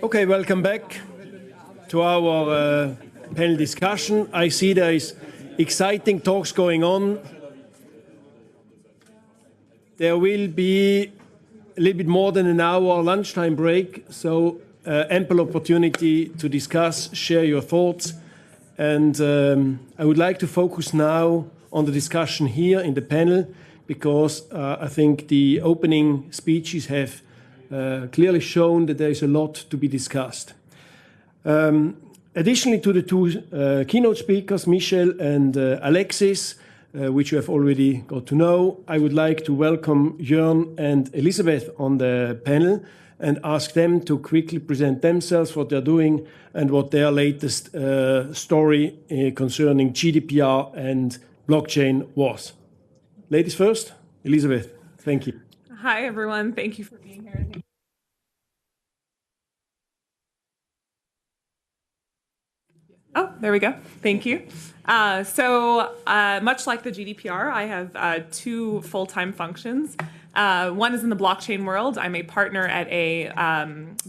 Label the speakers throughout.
Speaker 1: Okay, welcome back to our panel discussion. I see there is exciting talks going on. There will be a little bit more than an hour lunchtime break, so ample opportunity to discuss, share your thoughts. And I would like to focus now on the discussion here in the panel, because I think the opening speeches have clearly shown that there is a lot to be discussed. Additionally to the two keynote speakers, Michèle and Alexis, which you have already got to know, I would like to welcome Jorn and Elisabeth on the panel and ask them to quickly present themselves, what they're doing, and what their latest story concerning GDPR and blockchain was. Ladies first, Elisabeth, thank you.
Speaker 2: Hi, everyone. Thank you for being here. Oh, there we go. Thank you. So much like the GDPR, I have two full-time functions. One is in the blockchain world. I'm a partner at a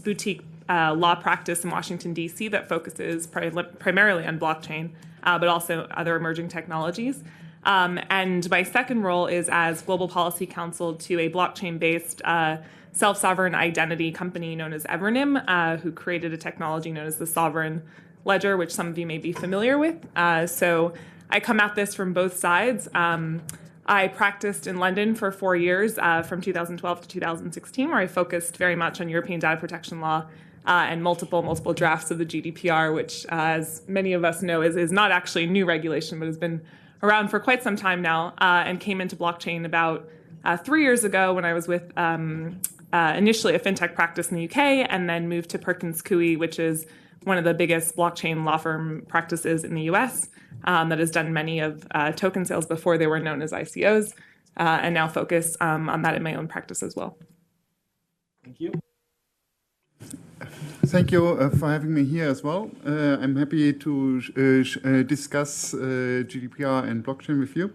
Speaker 2: boutique law practice in Washington, D.C. that focuses primarily on blockchain, but also other emerging technologies. And my second role is as global policy counsel to a blockchain-based self-sovereign identity company known as Evernym, who created a technology known as the Sovereign Ledger, which some of you may be familiar with. So I come at this from both sides. I practiced in London for 4 years, from 2012 to 2016, where I focused very much on European data protection law and multiple drafts of the GDPR, which, as many of us know, is not actually new regulation, but has been around for quite some time now, and came into blockchain about 3 years ago when I was with initially a fintech practice in the UK, and then moved to Perkins Coie, which is one of the biggest blockchain law firm practices in the US that has done many of token sales before they were known as ICOs, and now focus on that in my own practice as well.
Speaker 1: Thank you.
Speaker 3: Thank you for having me here as well. I'm happy to discuss GDPR and blockchain with you.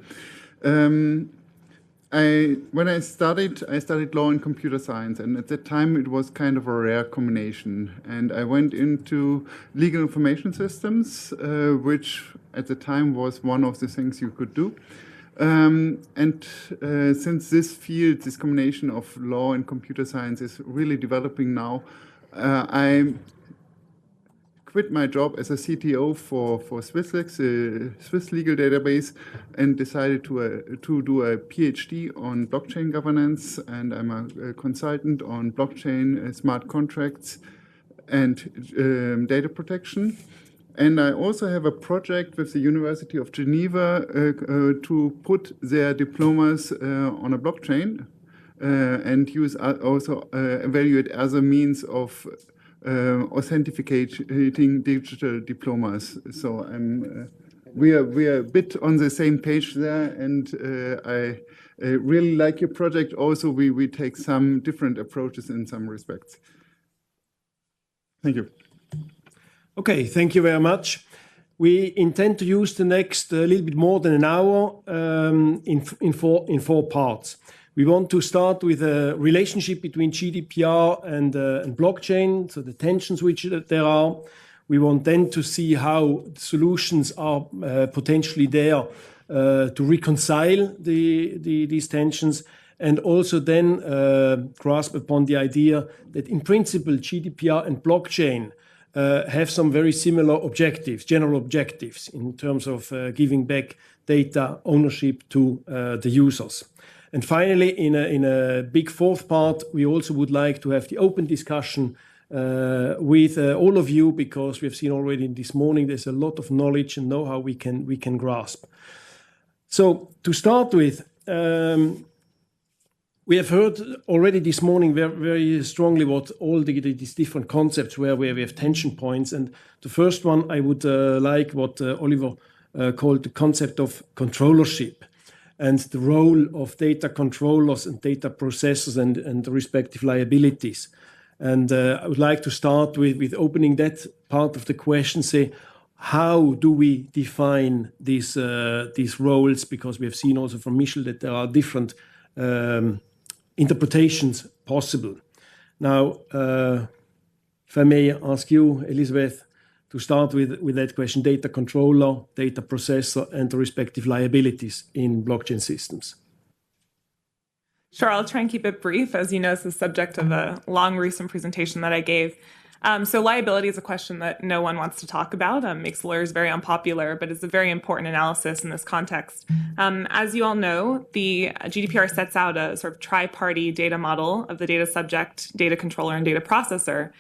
Speaker 3: When I studied law and computer science, and at that time it was kind of a rare combination. And I went into legal information systems, which at the time was one of the things you could do. Since this field, this combination of law and computer science is really developing now, I quit my job as a CTO for Swisslex, a Swiss legal database, and decided to do a PhD on blockchain governance. And I'm a consultant on blockchain, smart contracts, and data protection. And I also have a project with the University of Geneva to put their diplomas on a blockchain and use also evaluate other means of authenticating digital diplomas. So we are a bit on the same page there, and I really like your project. Also, we take some different approaches in some respects. Thank you.
Speaker 1: Okay, thank you very much. We intend to use the next little bit more than an hour in four parts. We want to start with a relationship between GDPR and blockchain, so the tensions which there are. We want then to see how solutions are potentially there to reconcile these tensions, and also then grasp upon the idea that in principle GDPR and blockchain have some very similar objectives, general objectives, in terms of giving back data ownership to the users. And finally, in a big fourth part, we also would like to have the open discussion with all of you, because we have seen already this morning there's a lot of knowledge and know-how we can grasp. So to start with, we have heard already this morning very strongly what all these different concepts where we have tension points. And the first one I would like what Oliver called the concept of controllership, and the role of data controllers and data processors and the respective liabilities. And I would like to start with opening that part of the question, say, how do we define these roles? Because we have seen also from Michèle that there are different interpretations possible. Now, If I may ask you, Elizabeth, to start with that question, data controller, data processor, and the respective liabilities in blockchain systems.
Speaker 2: Sure, I'll try and keep it brief. As you know, it's the subject of a long recent presentation that I gave. So liability is a question that no one wants to talk about. Makes lawyers very unpopular, but it's a very important analysis in this context. As you all know, the GDPR sets out a sort of tri-party data model of the data subject, data controller, and data processor.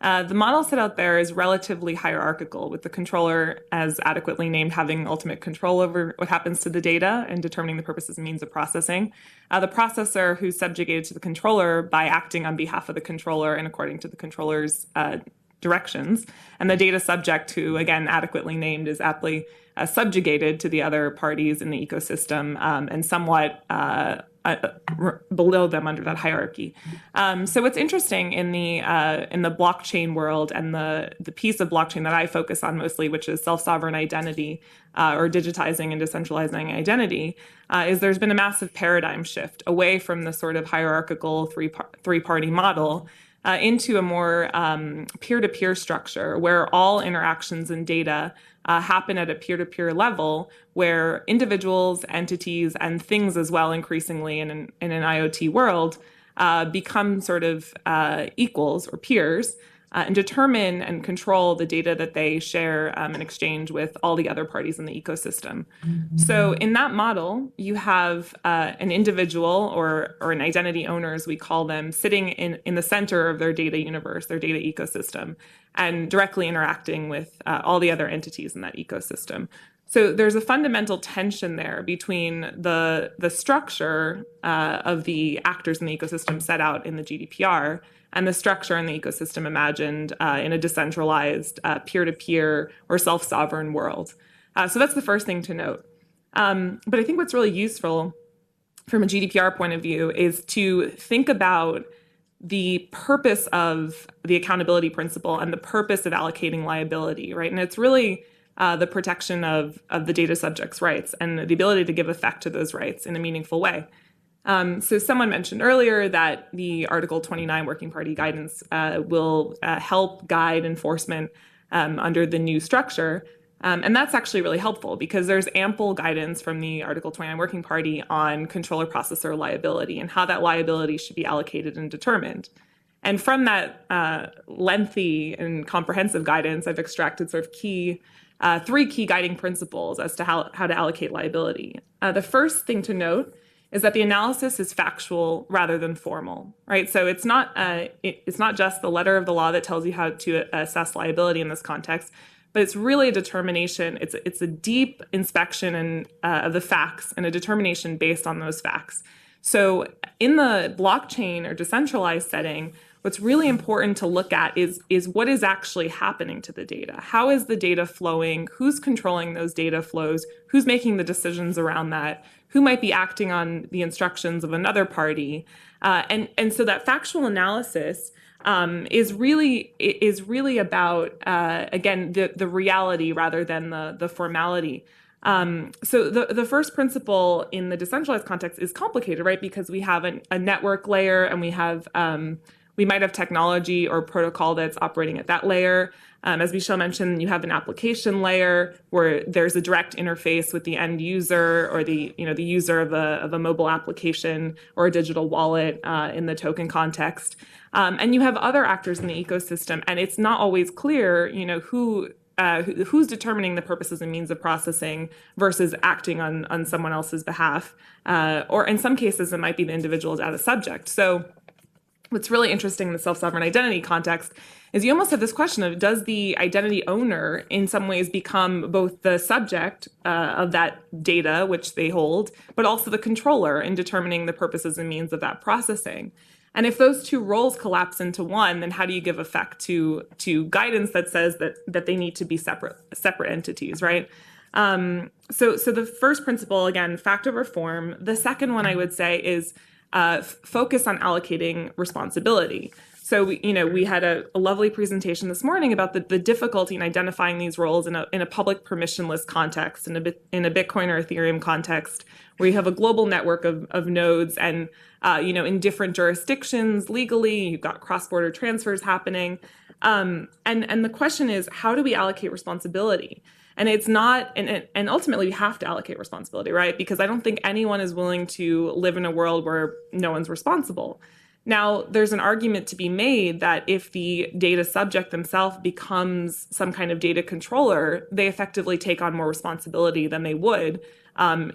Speaker 2: The model set out there is relatively hierarchical, with the controller, as adequately named, having ultimate control over what happens to the data and determining the purposes and means of processing. The processor, who's subjugated to the controller by acting on behalf of the controller and according to the controller's directions. And the data subject, who, again, adequately named, is aptly subjugated to the other parties in the ecosystem and somewhat below them under that hierarchy. So what's interesting in the blockchain world, and the piece of blockchain that I focus on mostly, which is self-sovereign identity or digitizing and decentralizing identity, is there's been a massive paradigm shift away from the sort of hierarchical three-party model into a more peer-to-peer structure where all interactions and data happen at a peer-to-peer level, where individuals, entities, and things as well, increasingly in an IoT world, become sort of equals or peers and determine and control the data that they share and exchange with all the other parties in the ecosystem. So in that model, you have an individual or an identity owner, as we call them, sitting in the center of their data universe, their data ecosystem, and directly interacting with all the other entities in that ecosystem. So there's a fundamental tension there between the structure of the actors in the ecosystem set out in the GDPR and the structure in the ecosystem imagined in a decentralized peer-to-peer or self-sovereign world. So that's the first thing to note. But I think what's really useful from a GDPR point of view is to think about the purpose of the accountability principle and the purpose of allocating liability, right? And it's really the protection of the data subject's rights and the ability to give effect to those rights in a meaningful way. So someone mentioned earlier that the Article 29 Working Party guidance will help guide enforcement under the new structure. And that's actually really helpful because there's ample guidance from the Article 29 Working Party on controller processor liability and how that liability should be allocated and determined. And from that lengthy and comprehensive guidance, I've extracted sort of three key guiding principles as to how to allocate liability. The first thing to note is that the analysis is factual rather than formal, right? So it's not just the letter of the law that tells you how to assess liability in this context, but it's really a determination. It's a deep inspection of the facts and a determination based on those facts. So in the blockchain or decentralized setting, what's really important to look at is what is actually happening to the data. How is the data flowing? Who's controlling those data flows? Who's making the decisions around that? Who might be acting on the instructions of another party? And so that factual analysis is really about again the reality rather than the formality. So the first principle in the decentralized context is complicated, right? Because we have a network layer, and we might have technology or protocol that's operating at that layer. As Michèle mentioned, you have an application layer where there's a direct interface with the end user or the user of a mobile application or a digital wallet in the token context. And you have other actors in the ecosystem, and it's not always clear, who's determining the purposes and means of processing versus acting on someone else's behalf. Or in some cases, it might be the individual data subject. So what's really interesting in the self-sovereign identity context is you almost have this question of, does the identity owner in some ways become both the subject of that data, which they hold, but also the controller in determining the purposes and means of that processing? And if those two roles collapse into one, then how do you give effect to guidance that says that they need to be separate entities, right? So the first principle, again, fact over form. The second one I would say is focus on allocating responsibility. So we had a lovely presentation this morning about the difficulty in identifying these roles in a public permissionless context, in a Bitcoin or Ethereum context, where you have a global network of nodes and in different jurisdictions legally, you've got cross-border transfers happening. And the question is, how do we allocate responsibility? And it's not, and ultimately we have to allocate responsibility, right? Because I don't think anyone is willing to live in a world where no one's responsible. Now, there's an argument to be made that if the data subject themselves becomes some kind of data controller, they effectively take on more responsibility than they would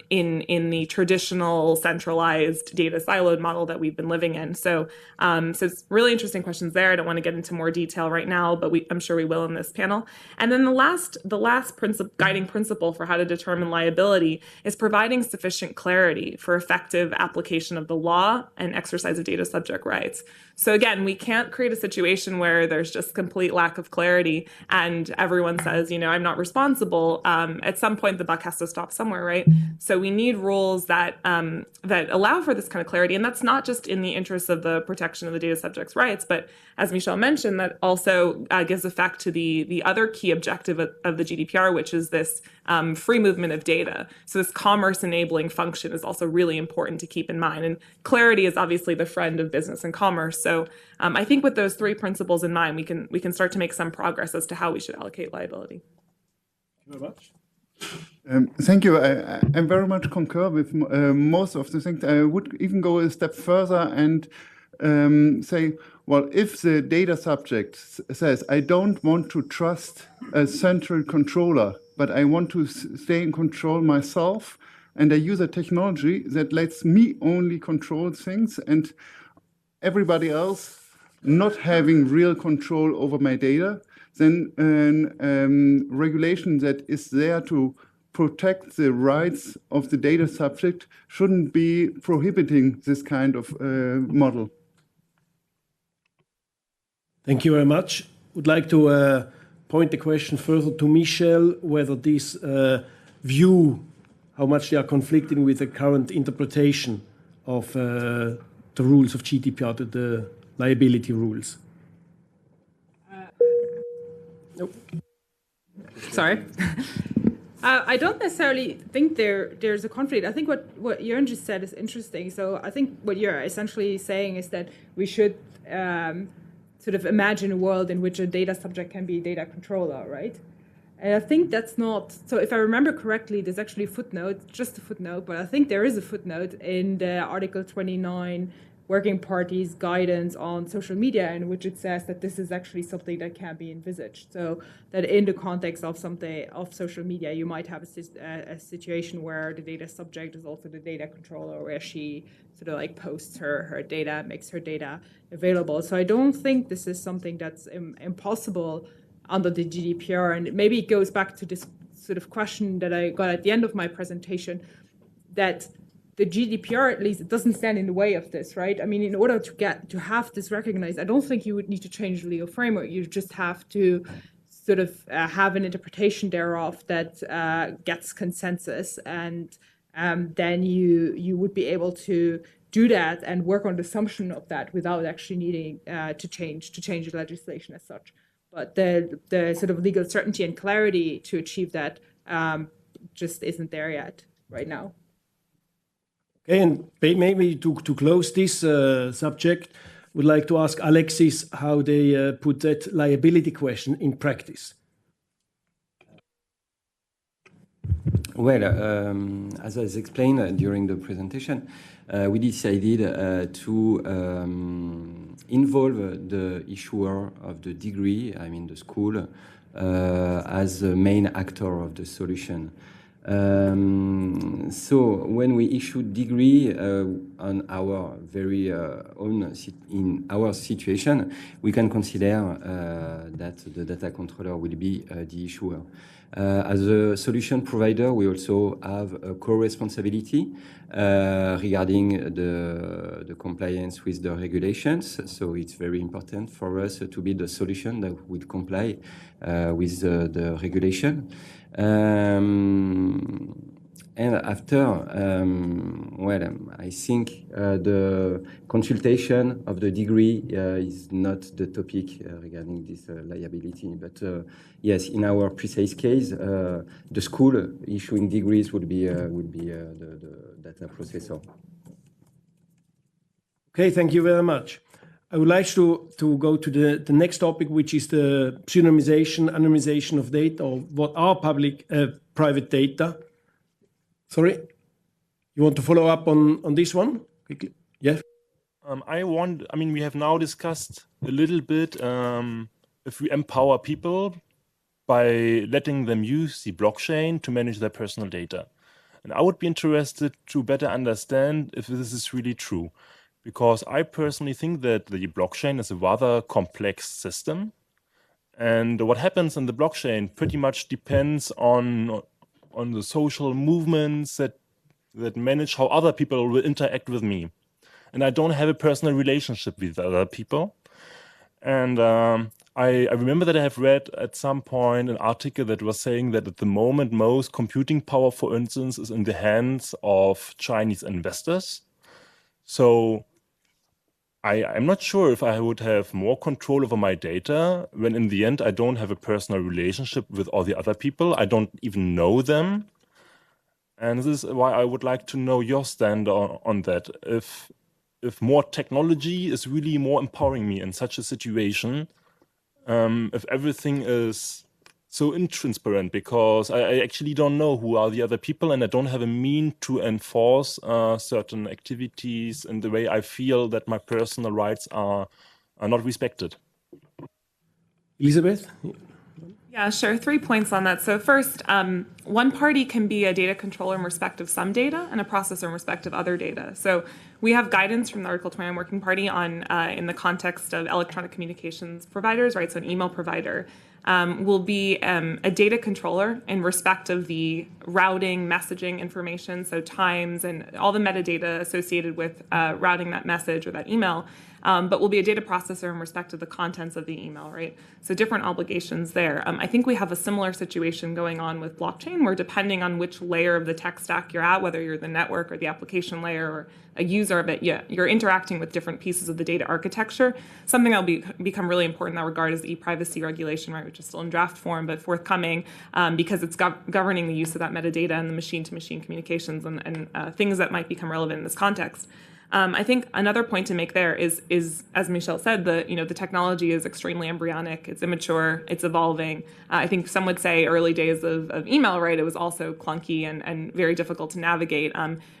Speaker 2: in the traditional centralized data siloed model that we've been living in. So it's really interesting questions there. I don't want to get into more detail right now, but I'm sure we will in this panel. And then the last guiding principle for how to determine liability is providing sufficient clarity for effective application of the law and exercise of data subject rights. So again, we can't create a situation where there's just complete lack of clarity and everyone says, I'm not responsible. At some point, the buck has to stop somewhere, right? So we need rules that allow for this kind of clarity. And that's not just in the interest of the protection of the data subject's rights, but as Michèle mentioned, that also gives effect to the other key objective of the GDPR, which is this free movement of data. So this commerce enabling function is also really important to keep in mind. And clarity is obviously the friend of business and commerce. So I think with those three principles in mind, we can start to make some progress as to how we should allocate liability.
Speaker 1: Thank you very much.
Speaker 3: Thank you. I very much concur with most of the things. I would even go a step further and say, well, if the data subject says, I don't want to trust a central controller, but I want to stay in control myself, and I use a technology that lets me only control things and everybody else not having real control over my data, then regulation that is there to protect the rights of the data subject shouldn't be prohibiting this kind of model.
Speaker 1: Thank you very much. Would like to point the question further to Michèle, whether this view, how much they are conflicting with the current interpretation of the rules of GDPR, the liability rules.
Speaker 2: Nope. Sorry.
Speaker 4: I don't necessarily think there's a conflict. I think what Jorn just said is interesting. So I think what you're essentially saying is that we should sort of imagine a world in which a data subject can be a data controller, right? And I think that's not, so if I remember correctly, there's actually a footnote, just a footnote, but I think there is a footnote in the Article 29 Working Party's guidance on social media, in which it says that this is actually something that can be envisaged. So that in the context of social media, you might have a situation where the data subject is also the data controller, where she sort of like posts her data, makes her data available. So I don't think this is something that's impossible under the GDPR. And maybe it goes back to this sort of question that I got at the end of my presentation, that the GDPR, at least, it doesn't stand in the way of this, right? I mean, in order to have this recognized, I don't think you would need to change the legal framework. You just have to sort of have an interpretation thereof that gets consensus, and then you would be able to do that and work on the assumption of that without actually needing to change the legislation as such. But the sort of legal certainty and clarity to achieve that just isn't there yet right now.
Speaker 1: Okay, and maybe to close this subject, would like to ask Alexis how they put that liability question in practice.
Speaker 5: Well, as I explained during the presentation, we decided to involve the issuer of the degree, I mean the school, as the main actor of the solution. So when we issue degree on our very own, in our situation, we can consider that the data controller will be the issuer. As a solution provider, we also have a co-responsibility regarding the compliance with the regulations. So it's very important for us to build a solution that would comply with the regulation. And after, well, I think the consultation of the degree is not the topic regarding this liability. But yes, in our precise case, the school issuing degrees would be the data processor.
Speaker 1: Okay, thank you very much. I would like to go to the next topic, which is the pseudonymization, anonymization of data, or what are private data. Sorry, you want to follow up on this one quickly? Yes.
Speaker 6: I mean, we have now discussed a little bit if we empower people by letting them use the blockchain to manage their personal data. And I would be interested to better understand if this is really true, because I personally think that the blockchain is a rather complex system. And what happens in the blockchain pretty much depends on the social movements that manage how other people will interact with me. And I don't have a personal relationship with other people. And I remember that I have read at some point an article that was saying that at the moment, most computing power, for instance, is in the hands of Chinese investors. So I'm not sure if I would have more control over my data when in the end I don't have a personal relationship with all the other people. I don't even know them. And this is why I would like to know your stand on that. If more technology is really more empowering me in such a situation, if everything is so intransparent, because I actually don't know who are the other people and I don't have a mean to enforce certain activities in the way I feel that my personal rights are not respected.
Speaker 1: Elisabeth?
Speaker 2: Yeah, sure. 3 points on that. So first, one party can be a data controller in respect of some data and a processor in respect of other data. So we have guidance from the Article 29 Working Party on, in the context of electronic communications providers, right? So an email provider will be a data controller in respect of the routing, messaging information, so times and all the metadata associated with routing that message or that email, but will be a data processor in respect of the contents of the email, right? So different obligations there. I think we have a similar situation going on with blockchain, where depending on which layer of the tech stack you're at, whether you're the network or the application layer or a user of it, you're interacting with different pieces of the data architecture. Something that will become really important in that regard is the e-privacy regulation, right, which is still in draft form, but forthcoming, because it's governing the use of that metadata and the machine-to-machine communications and things that might become relevant in this context. I think another point to make there is as Michèle said, the technology is extremely embryonic, it's immature, it's evolving. I think some would say early days of email, right, it was also clunky and very difficult to navigate,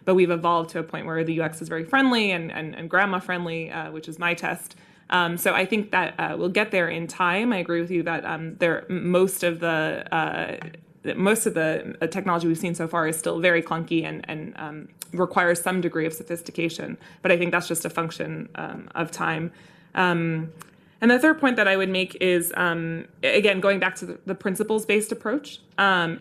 Speaker 2: but we've evolved to a point where the UX is very friendly and grandma friendly, which is my test. So I think that we'll get there in time. I agree with you that most of the technology we've seen so far is still very clunky and requires some degree of sophistication. But I think that's just a function of time. And the third point that I would make is, again, going back to the principles-based approach and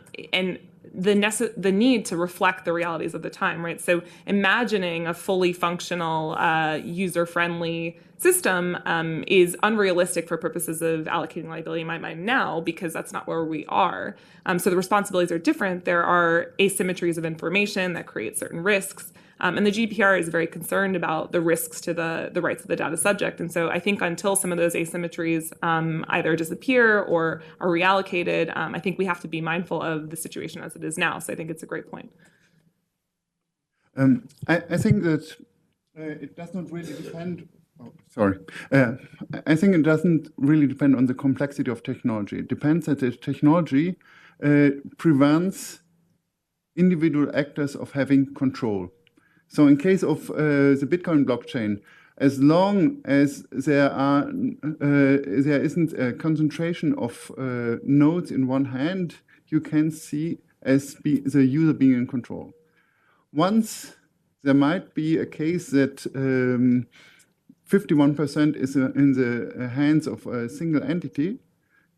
Speaker 2: the need to reflect the realities of the time, right? So imagining a fully functional, user-friendly system is unrealistic for purposes of allocating liability in my mind now, because that's not where we are. So the responsibilities are different. There are asymmetries of information that create certain risks. And the GDPR is very concerned about the risks to the rights of the data subject. And so I think until some of those asymmetries either disappear or are reallocated, I think we have to be mindful of the situation as it is now. So I think it's a great point.
Speaker 3: I think that it does not really depend. Oh, sorry. I think it doesn't really depend on the complexity of technology. It depends that the technology prevents individual actors of having control. So in case of the Bitcoin blockchain, as long as there isn't a concentration of nodes in one hand, you can see the user being in control. Once there might be a case that 51% is in the hands of a single entity,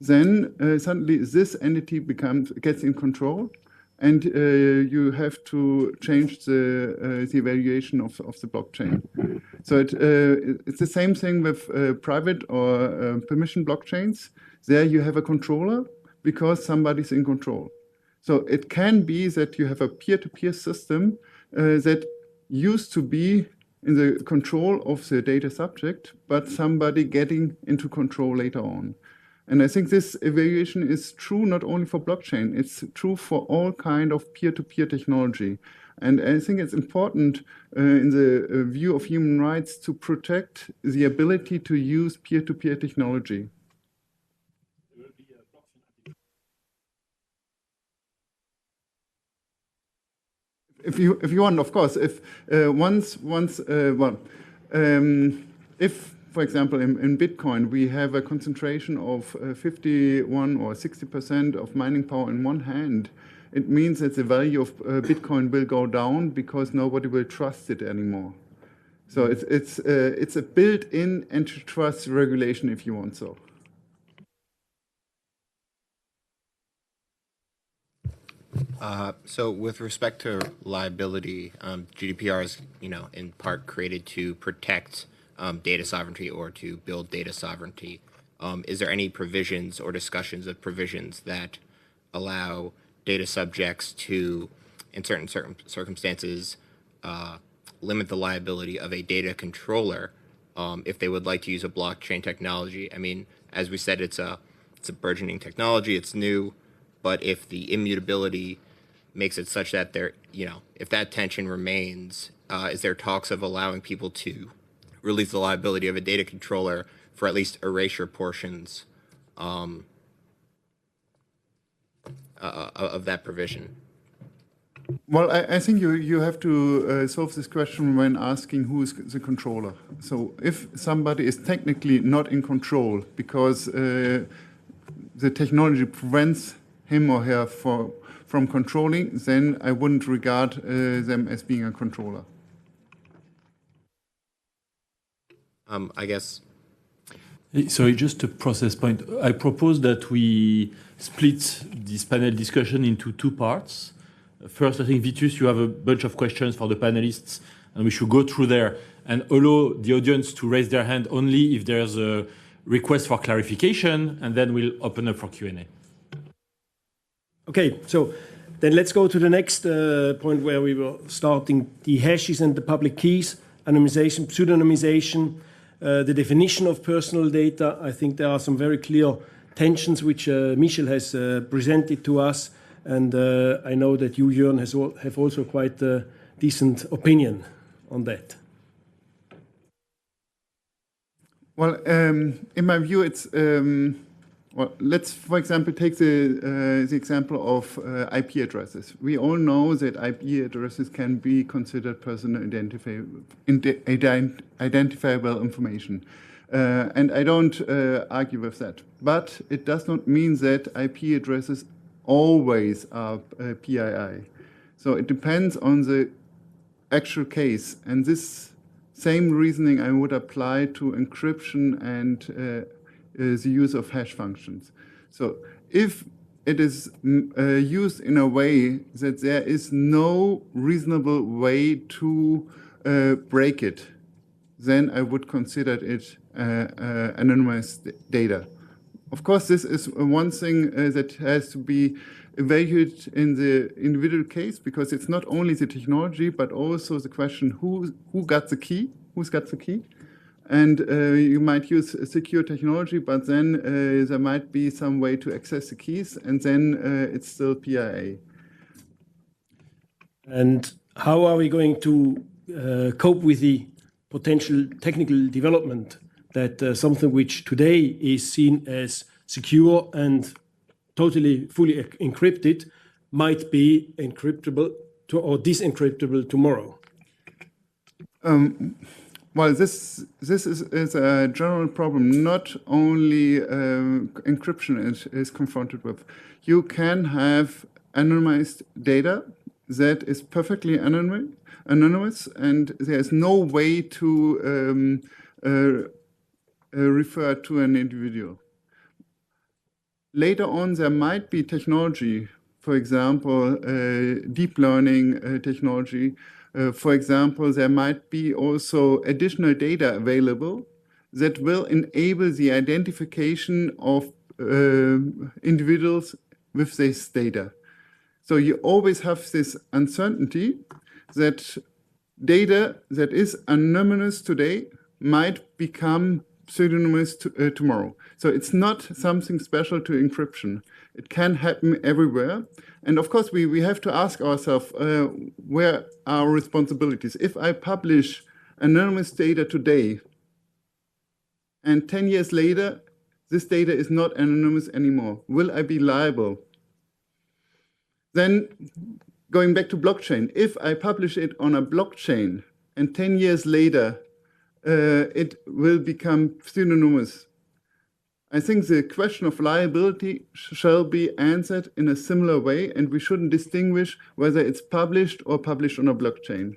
Speaker 3: then suddenly this entity gets in control, and you have to change the evaluation of the blockchain. So it's the same thing with private or permission blockchains. There you have a controller because somebody's in control. So it can be that you have a peer-to-peer system that used to be in the control of the data subject, but somebody getting into control later on. And I think this evaluation is true not only for blockchain, it's true for all kind of peer-to-peer technology. And I think it's important in the view of human rights to protect the ability to use peer-to-peer technology. If you want, of course, if if, for example, in Bitcoin, we have a concentration of 51 or 60% of mining power in one hand, it means that the value of Bitcoin will go down because nobody will trust it anymore. So it's a built-in antitrust regulation, if you want so.
Speaker 7: So with respect to liability, GDPR is, in part created to protect data sovereignty or to build data sovereignty. Is there any provisions or discussions of provisions that allow data subjects to, in certain circumstances, limit the liability of a data controller if they would like to use a blockchain technology? I mean, as we said, it's a burgeoning technology, it's new, but if the immutability makes it such that if that tension remains, is there talks of allowing people to release the liability of a data controller for at least erasure portions of that provision?
Speaker 3: Well, I think you have to solve this question when asking who is the controller. So if somebody is technically not in control because the technology prevents him or her from controlling, then I wouldn't regard them as being a controller.
Speaker 7: I guess.
Speaker 8: Sorry, just a process point. I propose that we split this panel discussion into two parts. First, I think, Vitus, you have a bunch of questions for the panelists, and we should go through there and allow the audience to raise their hand only if there's a request for clarification, and then we'll open up for Q&A.
Speaker 1: Okay, so then let's go to the next point where we were starting the hashes and the public keys, anonymization, pseudonymization, the definition of personal data. I think there are some very clear tensions which Michèle has presented to us, and I know that you, Jorn, have also quite a decent opinion on that.
Speaker 3: Well, in my view, it's well, let's, for example, take the example of IP addresses. We all know that IP addresses can be considered personal identifiable information. And I don't argue with that. But it does not mean that IP addresses always are PII. So it depends on the actual case. And this same reasoning I would apply to encryption and the use of hash functions. So if it is used in a way that there is no reasonable way to break it, then I would consider it anonymized data. Of course, this is one thing that has to be evaluated in the individual case, because it's not only the technology, but also the question who got the key, who's got the key. And you might use secure technology, but then there might be some way to access the keys, and then it's still PIA.
Speaker 1: And how are we going to cope with the potential technical development that something which today is seen as secure and totally fully encrypted might be encryptable or disencryptable tomorrow?
Speaker 3: Well, this is a general problem. Not only encryption is confronted with. You can have anonymized data that is perfectly anonymous, and there is no way to refer to an individual. Later on, there might be technology, for example, deep learning technology. For example, there might be also additional data available that will enable the identification of individuals with this data. So you always have this uncertainty that data that is anonymous today might become pseudonymous tomorrow. So it's not something special to encryption. It can happen everywhere. And of course, we have to ask ourselves, where are our responsibilities? If I publish anonymous data today, and 10 years later, this data is not anonymous anymore, will I be liable? Then, going back to blockchain, if I publish it on a blockchain, and 10 years later, it will become pseudonymous, I think the question of liability shall be answered in a similar way, and we shouldn't distinguish whether it's published or published on a blockchain.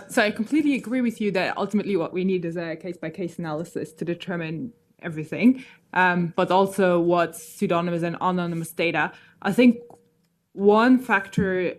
Speaker 4: So I completely agree with you that ultimately what we need is a case-by-case analysis to determine everything, but also what's pseudonymous and anonymous data. I think one factor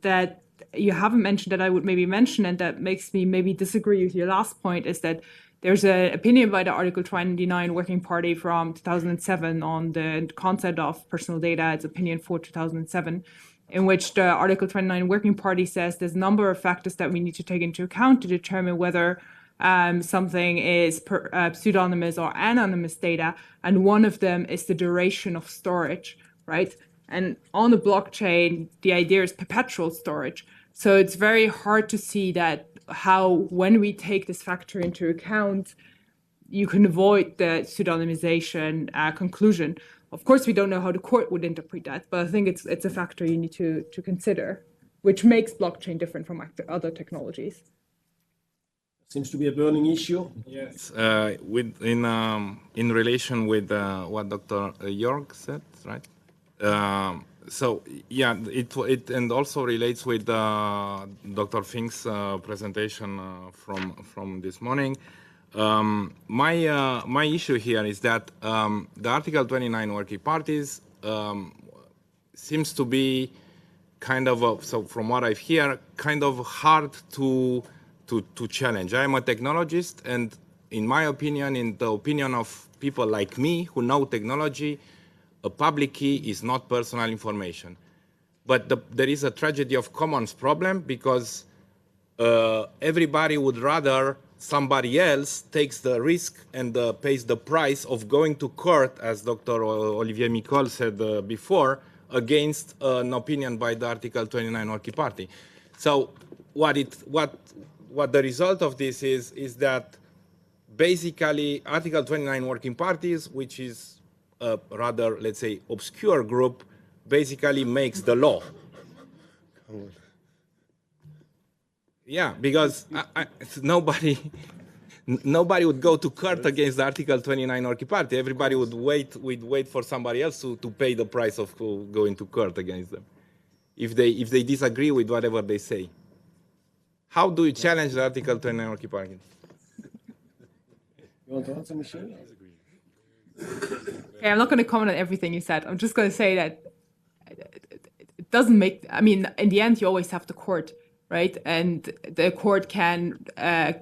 Speaker 4: that you haven't mentioned that I would maybe mention, and that makes me maybe disagree with your last point, is that there's an opinion by the Article 29 Working Party from 2007 on the concept of personal data. It's opinion 4 2007, in which the Article 29 Working Party says there's a number of factors that we need to take into account to determine whether something is pseudonymous or anonymous data, and one of them is the duration of storage, right? And on the blockchain, the idea is perpetual storage. So it's very hard to see that how, when we take this factor into account, you can avoid the pseudonymization conclusion. Of course, we don't know how the court would interpret that, but I think it's a factor you need to consider, which makes blockchain different from other technologies.
Speaker 1: Seems to be a burning issue.
Speaker 9: Yes, in relation with what Dr. Jorg said, right? So yeah, it and also relates with Dr. Finck's presentation from this morning. My issue here is that the Article 29 working parties seems to be kind of so from what I hear, kind of hard to challenge. I am a technologist, and in my opinion, in the opinion of people like me who know technology, a public key is not personal information. But there is a tragedy of commons problem, because everybody would rather somebody else takes the risk and pays the price of going to court, as Dr. Olivier Micol said before, against an opinion by the Article 29 Working Party. So what the result of this is that basically Article 29 Working Parties, which is a rather, let's say, obscure group, basically makes the law. Yeah, because nobody would go to court against the Article 29 Working Party. Everybody would wait for somebody else to pay the price of going to court against them, if they disagree with whatever they say. How do you challenge the Article 29 Working Party?
Speaker 1: You want to answer, Michèle?
Speaker 4: Okay, I'm not going to comment on everything you said. I'm just going to say that it doesn't make, I mean, in the end, you always have the court, right? And the court can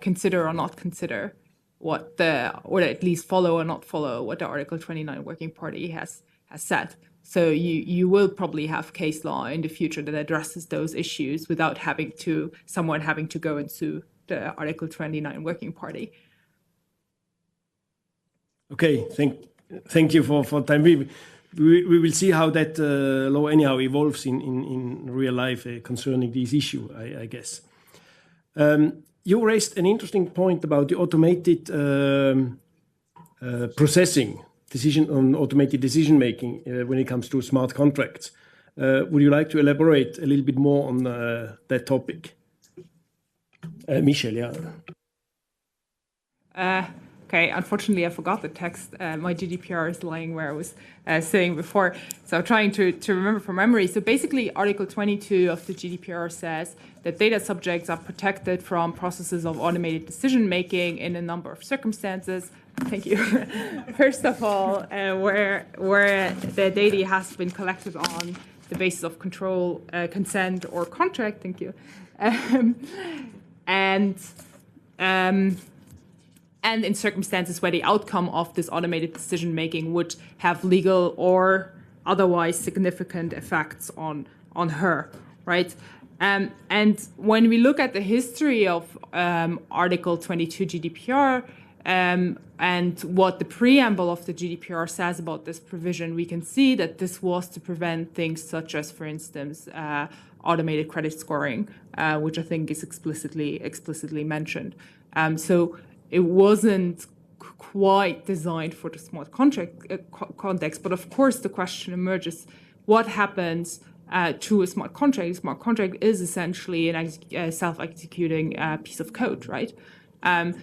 Speaker 4: consider or not consider or at least follow or not follow what the Article 29 Working Party has said. So you will probably have case law in the future that addresses those issues without someone having to go and sue the Article 29 Working Party.
Speaker 1: Okay, thank you for time. We will see how that law anyhow evolves in real life concerning this issue, I guess. You raised an interesting point about the automated processing, automated decision making when it comes to smart contracts. Would you like to elaborate a little bit more on that topic? Michèle, yeah.
Speaker 4: Okay, unfortunately, I forgot the text. My GDPR is lying where I was sitting before. So I'm trying to remember from memory. So basically, Article 22 of the GDPR says that data subjects are protected from processes of automated decision-making in a number of circumstances. Thank you. First of all, where the data has been collected on the basis of control, consent, or contract. Thank you. And in circumstances where the outcome of this automated decision-making would have legal or otherwise significant effects on her, right? And when we look at the history of Article 22 GDPR and what the preamble of the GDPR says about this provision, we can see that this was to prevent things such as, for instance, automated credit scoring, which I think is explicitly mentioned. So it wasn't quite designed for the smart contract context, but of course the question emerges: what happens to a smart contract? A smart contract is essentially a self-executing piece of code, right?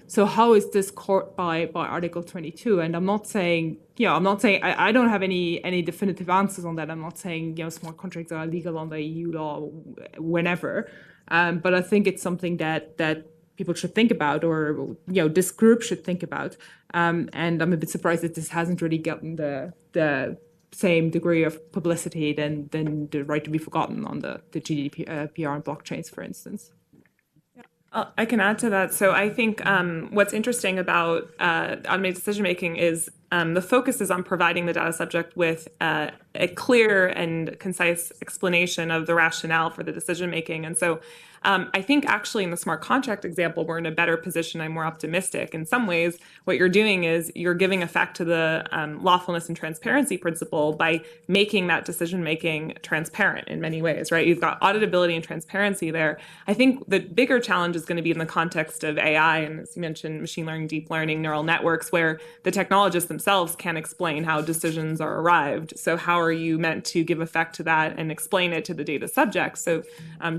Speaker 4: So how is this caught by Article 22? And I'm not saying I don't have any definitive answers on that. I'm not saying smart contracts are illegal under EU law whenever, but I think it's something that people should think about, or this group should think about. And I'm a bit surprised that this hasn't really gotten the same degree of publicity than the right to be forgotten on the GDPR and blockchains, for instance.
Speaker 2: I can add to that. So I think what's interesting about automated decision-making is the focus is on providing the data subject with a clear and concise explanation of the rationale for the decision-making. And so I think actually in the smart contract example, we're in a better position. I'm more optimistic. In some ways, what you're doing is you're giving effect to the lawfulness and transparency principle by making that decision-making transparent in many ways, right? You've got auditability and transparency there. I think the bigger challenge is going to be in the context of AI, and as you mentioned, machine learning, deep learning, neural networks, where the technologists themselves can't explain how decisions are arrived. So how are you meant to give effect to that and explain it to the data subject? So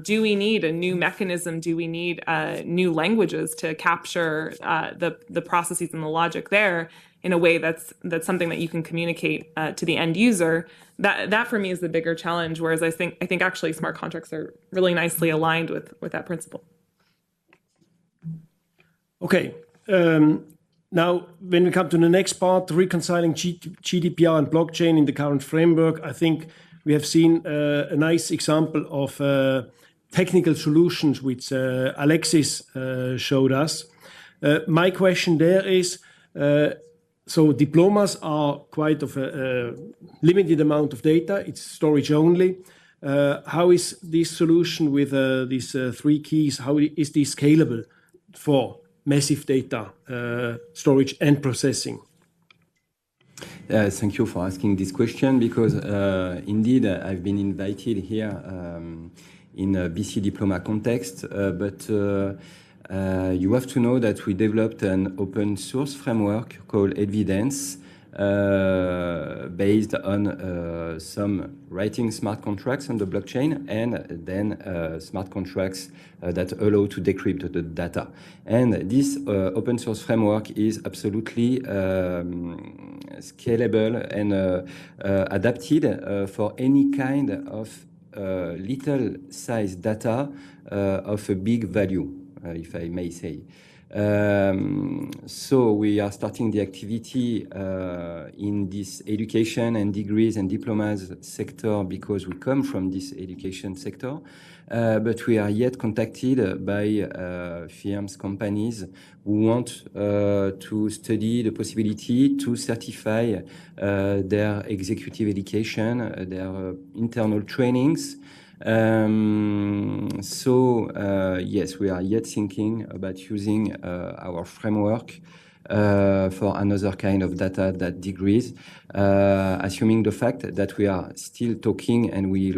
Speaker 2: do we need a new mechanism? Do we need new languages to capture the processes and the logic there in a way that's something that you can communicate to the end user? That for me is the bigger challenge. Whereas I think actually smart contracts are really nicely aligned with that principle.
Speaker 1: Okay. Now, when we come to the next part, reconciling GDPR and blockchain in the current framework, I think we have seen a nice example of technical solutions which Alexis showed us. My question there is, so diplomas are quite of a limited amount of data, it's storage only. How is this solution with these three keys, how is this scalable for massive data storage and processing?
Speaker 5: Thank you for asking this question, because indeed I've been invited here in a BC diploma context, but you have to know that we developed an open source framework called Evidence, based on some writing smart contracts on the blockchain, and then smart contracts that allow to decrypt the data. And this open source framework is absolutely scalable and adapted for any kind of little size data of a big value, if I may say. So we are starting the activity in this education and degrees and diplomas sector because we come from this education sector, but we are yet contacted by firms, companies who want to study the possibility to certify their executive education, their internal trainings. Yes, we are yet thinking about using our framework for another kind of data that degrees, assuming the fact that we are still talking and we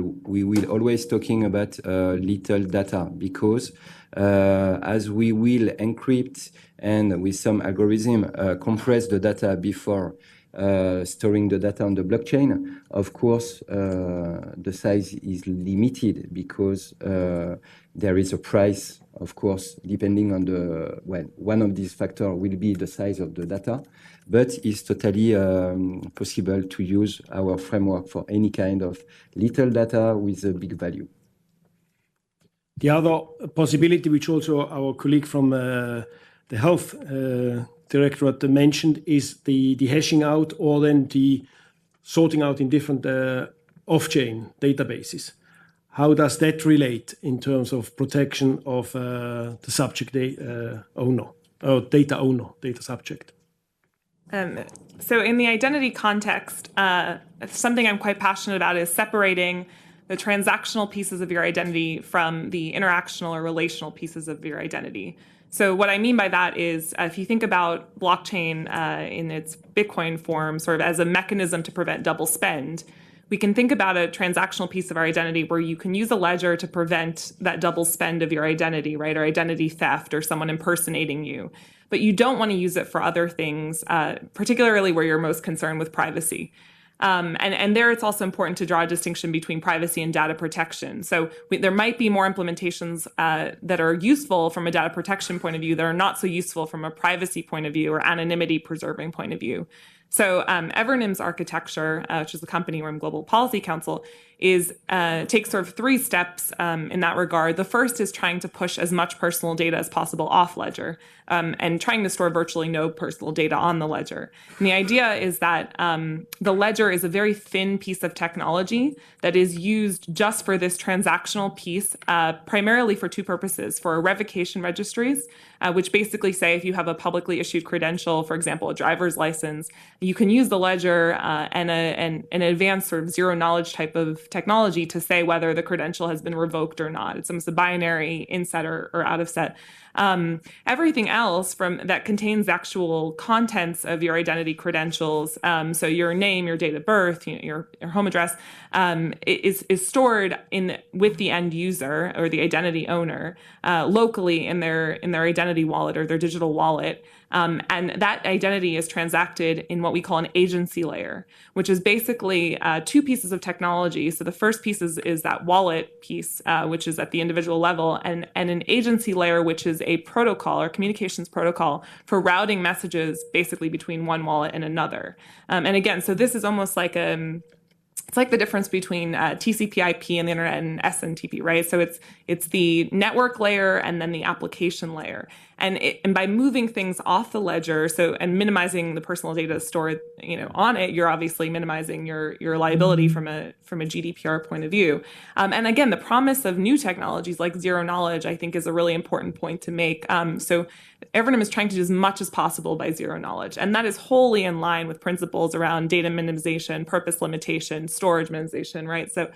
Speaker 5: will always talking about little data, because as we will encrypt and with some algorithm compress the data before storing the data on the blockchain, of course, the size is limited because there is a price, of course, depending on the, well, one of these factors will be the size of the data, but it's totally possible to use our framework for any kind of little data with a big value.
Speaker 1: The other possibility, which also our colleague from the health directorate mentioned, is the hashing out or then the sorting out in different off-chain databases. How does that relate in terms of protection of the subject owner, or data owner, data subject?
Speaker 2: So in the identity context, something I'm quite passionate about is separating the transactional pieces of your identity from the interactional or relational pieces of your identity. So what I mean by that is if you think about blockchain in its Bitcoin form sort of as a mechanism to prevent double spend, we can think about a transactional piece of our identity where you can use a ledger to prevent that double spend of your identity, right? Or identity theft or someone impersonating you. But you don't want to use it for other things, particularly where you're most concerned with privacy. And there it's also important to draw a distinction between privacy and data protection. So there might be more implementations that are useful from a data protection point of view that are not so useful from a privacy point of view or anonymity preserving point of view. So Evernym's architecture, which is the company we're in Global Policy Council, takes sort of 3 steps in that regard. The first is trying to push as much personal data as possible off ledger and trying to store virtually no personal data on the ledger. And the idea is that the ledger is a very thin piece of technology that is used just for this transactional piece, primarily for 2 purposes: for revocation registries, which basically say if you have a publicly issued credential, for example, a driver's license, you can use the ledger and an advanced sort of zero-knowledge type of technology to say whether the credential has been revoked or not. It's almost a binary inset or out of set. Everything else that contains actual contents of your identity credentials, so your name, your date of birth, your home address, is stored with the end user or the identity owner locally in their identity wallet or their digital wallet. And that identity is transacted in what we call an agency layer, which is basically 2 pieces of technology. So the first piece is that wallet piece, which is at the individual level, and an agency layer, which is a protocol or communications protocol for routing messages basically between one wallet and another. And again, so this is almost like it's like the difference between TCP/IP and the internet and SNTP, right? So it's the network layer and then the application layer. And by moving things off the ledger, and minimizing the personal data stored, on it, you're obviously minimizing your liability from a GDPR point of view. And again, the promise of new technologies like zero knowledge, I think, is a really important point to make. So Evernym is trying to do as much as possible by zero knowledge, and that is wholly in line with principles around data minimization, purpose limitation, storage minimization, right? So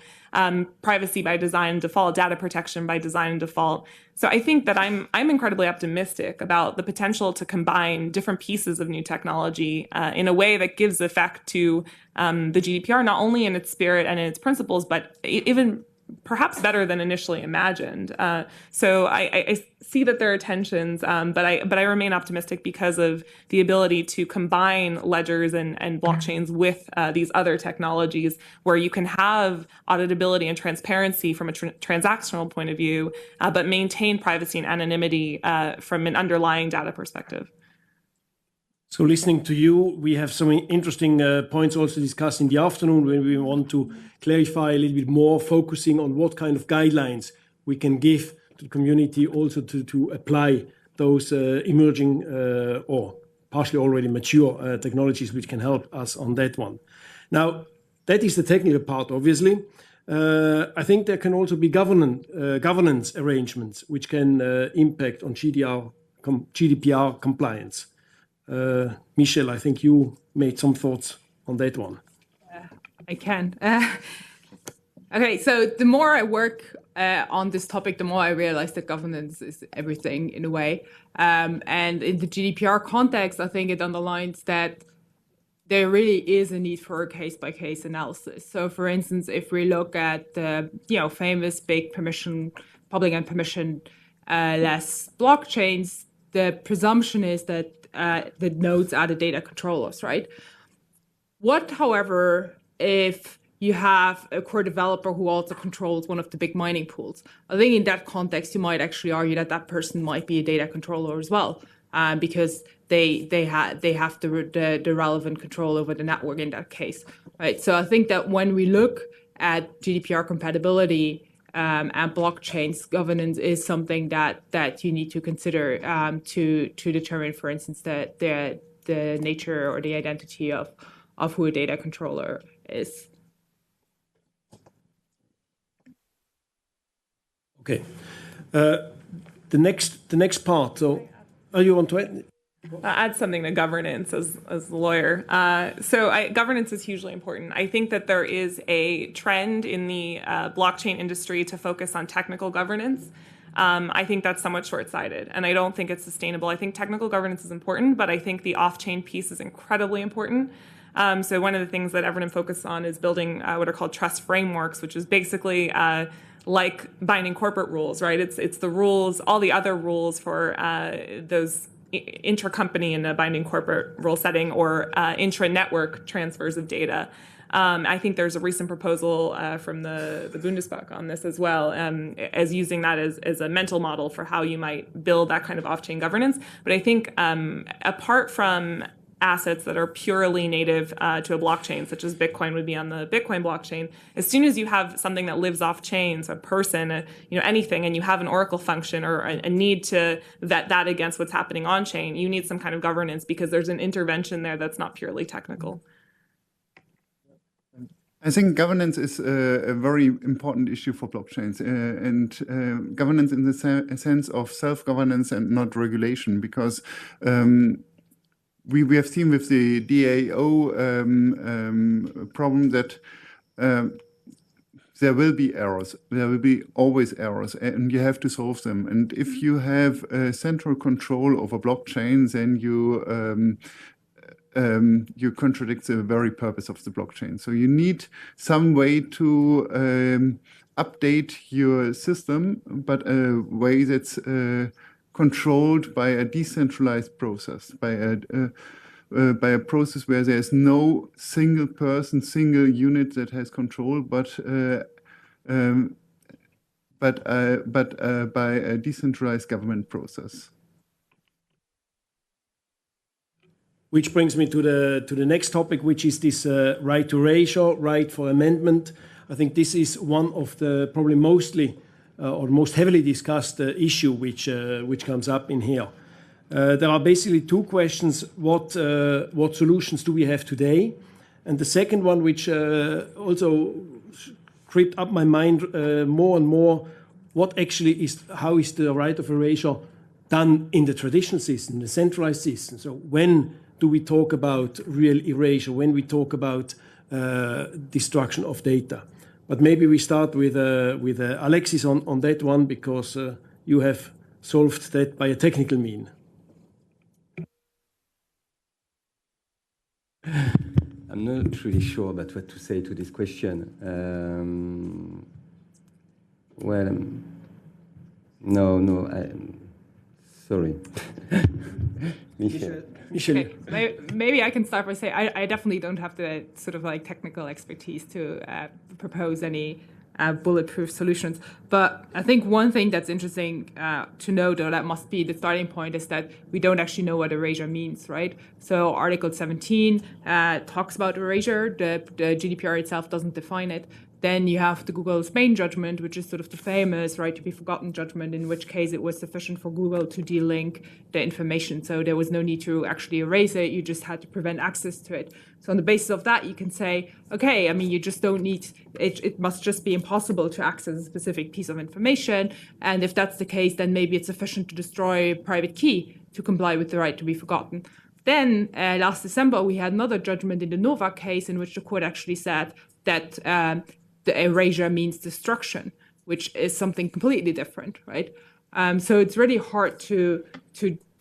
Speaker 2: privacy by design and default, data protection by design and default. So I think that I'm incredibly optimistic about the potential to combine different pieces of new technology in a way that gives effect to the GDPR, not only in its spirit and in its principles, but even perhaps better than initially imagined. So I see that there are tensions, but I remain optimistic because of the ability to combine ledgers and blockchains with these other technologies where you can have auditability and transparency from a transactional point of view, but maintain privacy and anonymity from an underlying data perspective.
Speaker 1: So listening to you, we have some interesting points also discussed in the afternoon when we want to clarify a little bit more, focusing on what kind of guidelines we can give to the community also to apply those emerging or partially already mature technologies which can help us on that one. Now, that is the technical part, obviously. I think there can also be governance arrangements which can impact on GDPR compliance. Michèle, I think you made some thoughts on that one.
Speaker 4: I can. Okay, so the more I work on this topic, the more I realize that governance is everything in a way. And in the GDPR context, I think it underlines that there really is a need for a case-by-case analysis. So, for instance, if we look at the famous big public and permission-less blockchains, the presumption is that the nodes are the data controllers, right? What, however, if you have a core developer who also controls one of the big mining pools? I think in that context, you might actually argue that that person might be a data controller as well, because they have the relevant control over the network in that case, right? So I think that when we look at GDPR compatibility and blockchains, governance is something that you need to consider to determine, for instance, the nature or the identity of who a data controller is.
Speaker 1: Okay. The next part. So, you want to add?
Speaker 2: Add something to governance as a lawyer. Governance is hugely important. I think that there is a trend in the blockchain industry to focus on technical governance. I think that's somewhat short-sighted, and I don't think it's sustainable. I think technical governance is important, but I think the off-chain piece is incredibly important. So one of the things that Everton focused on is building what are called trust frameworks, which is basically like binding corporate rules, right? It's the rules, all the other rules for those intra-company in a binding corporate rule setting or intra-network transfers of data. I think there's a recent proposal from the Bundestag on this as well, as using that as a mental model for how you might build that kind of off-chain governance. But I think apart from assets that are purely native to a blockchain, such as Bitcoin would be on the Bitcoin blockchain, as soon as you have something that lives off chain, so a person, anything, and you have an Oracle function or a need to vet that against what's happening on chain, you need some kind of governance because there's an intervention there that's not purely technical.
Speaker 3: I think governance is a very important issue for blockchains, and governance in the sense of self-governance and not regulation, because we have seen with the DAO problem that there will be errors. There will be always errors, and you have to solve them. And if you have central control over blockchain, then you contradict the very purpose of the blockchain. So you need some way to update your system, but a way that's controlled by a decentralized process, by a process where there's no single person, single unit that has control, but by a decentralized government process.
Speaker 1: Which brings me to the next topic, which is this right to erasure, right for amendment. I think this is one of the probably mostly or most heavily discussed issue which comes up in here. There are basically two questions: what solutions do we have today? And the second one, which also crept up my mind more and more, how is the right of erasure done in the traditional system, the centralized system? So when do we talk about real erasure, when we talk about destruction of data? But maybe we start with Alexis on that one, because you have solved that by a technical mean.
Speaker 5: I'm not really sure about what to say to this question. Sorry. Michèle.
Speaker 4: Okay. Maybe I can start by saying I definitely don't have the sort of like technical expertise to propose any bulletproof solutions. But I think one thing that's interesting to note, or that must be the starting point, is that we don't actually know what erasure means, right? So Article 17 talks about erasure. The GDPR itself doesn't define it. Then you have the Google Spain judgment, which is sort of the famous right to be forgotten judgment, in which case it was sufficient for Google to delink the information. So there was no need to actually erase it. You just had to prevent access to it. So on the basis of that, you can say, okay, I mean, you just don't need, it must just be impossible to access a specific piece of information. And if that's the case, then maybe it's sufficient to destroy a private key to comply with the right to be forgotten. Then last December, we had another judgment in the Novak case in which the court actually said that the erasure means destruction, which is something completely different, right? So it's really hard to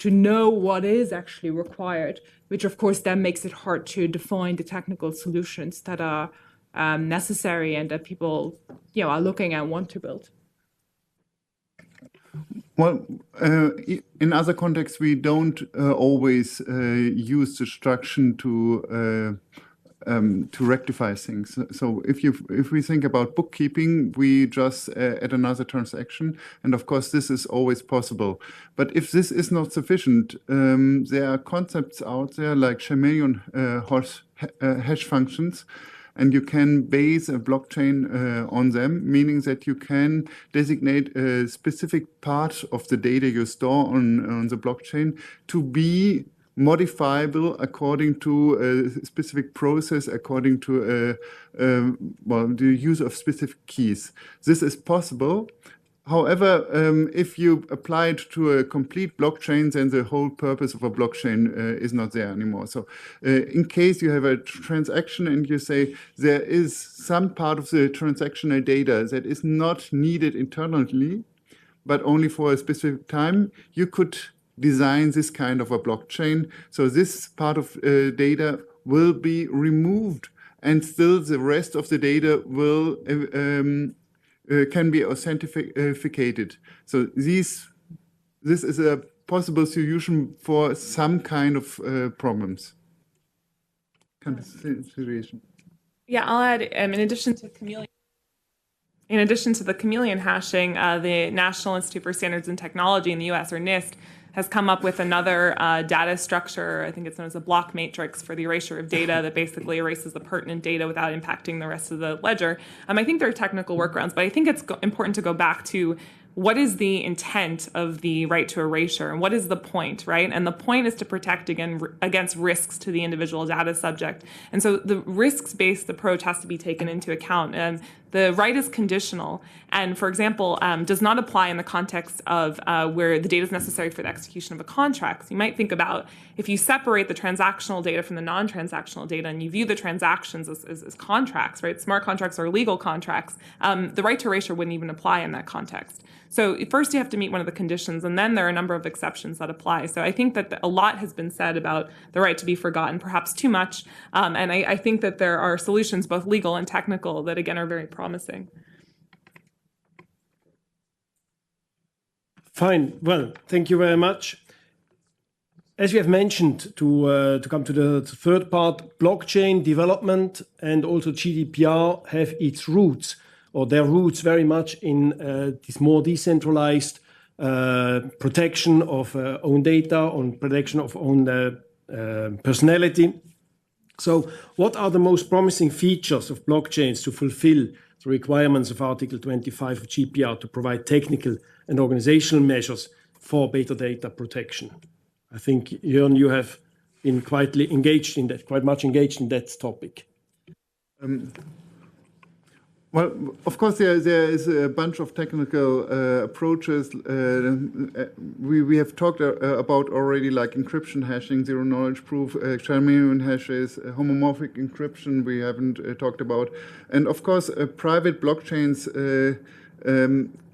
Speaker 4: know what is actually required, which of course then makes it hard to define the technical solutions that are necessary and that people, are looking and want to build.
Speaker 3: Well, in other contexts, we don't always use destruction to rectify things. So if we think about bookkeeping, we just add another transaction, and of course this is always possible. But if this is not sufficient, there are concepts out there like chameleon hash functions, and you can base a blockchain on them, meaning that you can designate a specific part of the data you store on the blockchain to be modifiable according to a specific process, according to the use of specific keys. This is possible. However, if you apply it to a complete blockchain, then the whole purpose of a blockchain is not there anymore. So in case you have a transaction and you say there is some part of the transactional data that is not needed internally, but only for a specific time, you could design this kind of a blockchain. So this part of data will be removed, and still the rest of the data will can be authenticated. So this is a possible solution for some kind of problems. Kind of situation.
Speaker 2: Yeah, I'll add, in addition to the chameleon hashing, the National Institute for Standards and Technology in the US, or NIST, has come up with another data structure. I think it's known as a block matrix for the erasure of data that basically erases the pertinent data without impacting the rest of the ledger. I think there are technical workarounds, but I think it's important to go back to what is the intent of the right to erasure, and what is the point, right? And the point is to protect against risks to the individual data subject. And so the risks-based approach has to be taken into account. And the right is conditional, and, for example, does not apply in the context of where the data is necessary for the execution of a contract. So you might think about if you separate the transactional data from the non-transactional data and you view the transactions as contracts, right? Smart contracts or legal contracts, the right to erasure wouldn't even apply in that context. So first you have to meet one of the conditions, and then there are a number of exceptions that apply. So I think that a lot has been said about the right to be forgotten, perhaps too much, and I think that there are solutions, both legal and technical, that again are very promising.
Speaker 1: Fine. Well, thank you very much. As you have mentioned, to come to the third part, blockchain development and also GDPR have its roots, or their roots very much in this more decentralized protection of own data, on protection of own personality. So what are the most promising features of blockchains to fulfill the requirements of Article 25 of GDPR to provide technical and organizational measures for better data protection? I think, Jorn, you have been quite much engaged in that topic.
Speaker 3: Well, of course, there is a bunch of technical approaches. We have talked about already, like encryption hashing, zero knowledge proof, chameleon hashes, homomorphic encryption we haven't talked about. And of course, private blockchains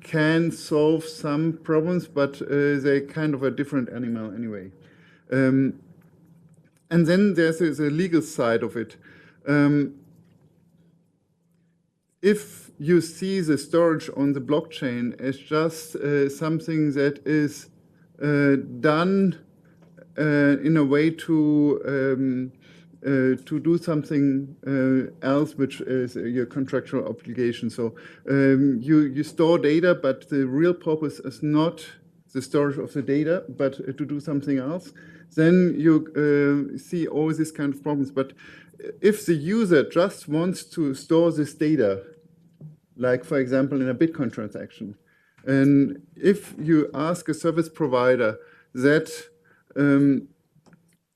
Speaker 3: can solve some problems, but they're kind of a different animal anyway. And then there's the legal side of it. If you see the storage on the blockchain as just something that is done in a way to do something else, which is your contractual obligation. So you store data, but the real purpose is not the storage of the data, but to do something else, then you see all these kind of problems. But if the user just wants to store this data, like, for example, in a Bitcoin transaction, and if you ask a service provider that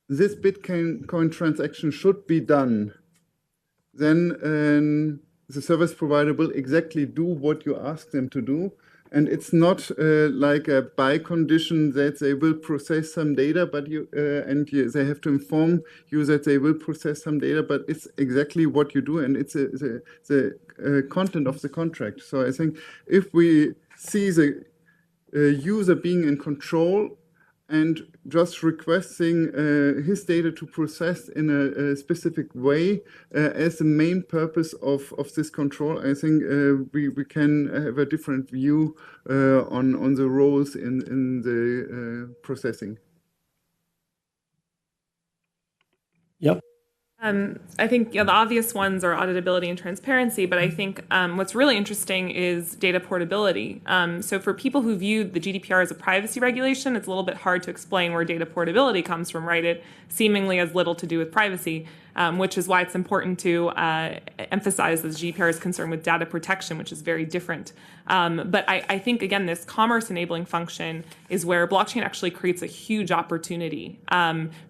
Speaker 3: this Bitcoin transaction should be done, then the service provider will exactly do what you ask them to do. And it's not like a by condition that they will process some data, but they have to inform you that they will process some data, but it's exactly what you do, and it's the content of the contract. So I think if we see the user being in control and just requesting his data to process in a specific way as the main purpose of this control, I think we can have a different view on the roles in the processing.
Speaker 1: Yep.
Speaker 2: I think the obvious ones are auditability and transparency, but I think what's really interesting is data portability. So for people who view the GDPR as a privacy regulation, it's a little bit hard to explain where data portability comes from, right? It seemingly has little to do with privacy, which is why it's important to emphasize that the GDPR is concerned with data protection, which is very different. But I think, again, this commerce-enabling function is where blockchain actually creates a huge opportunity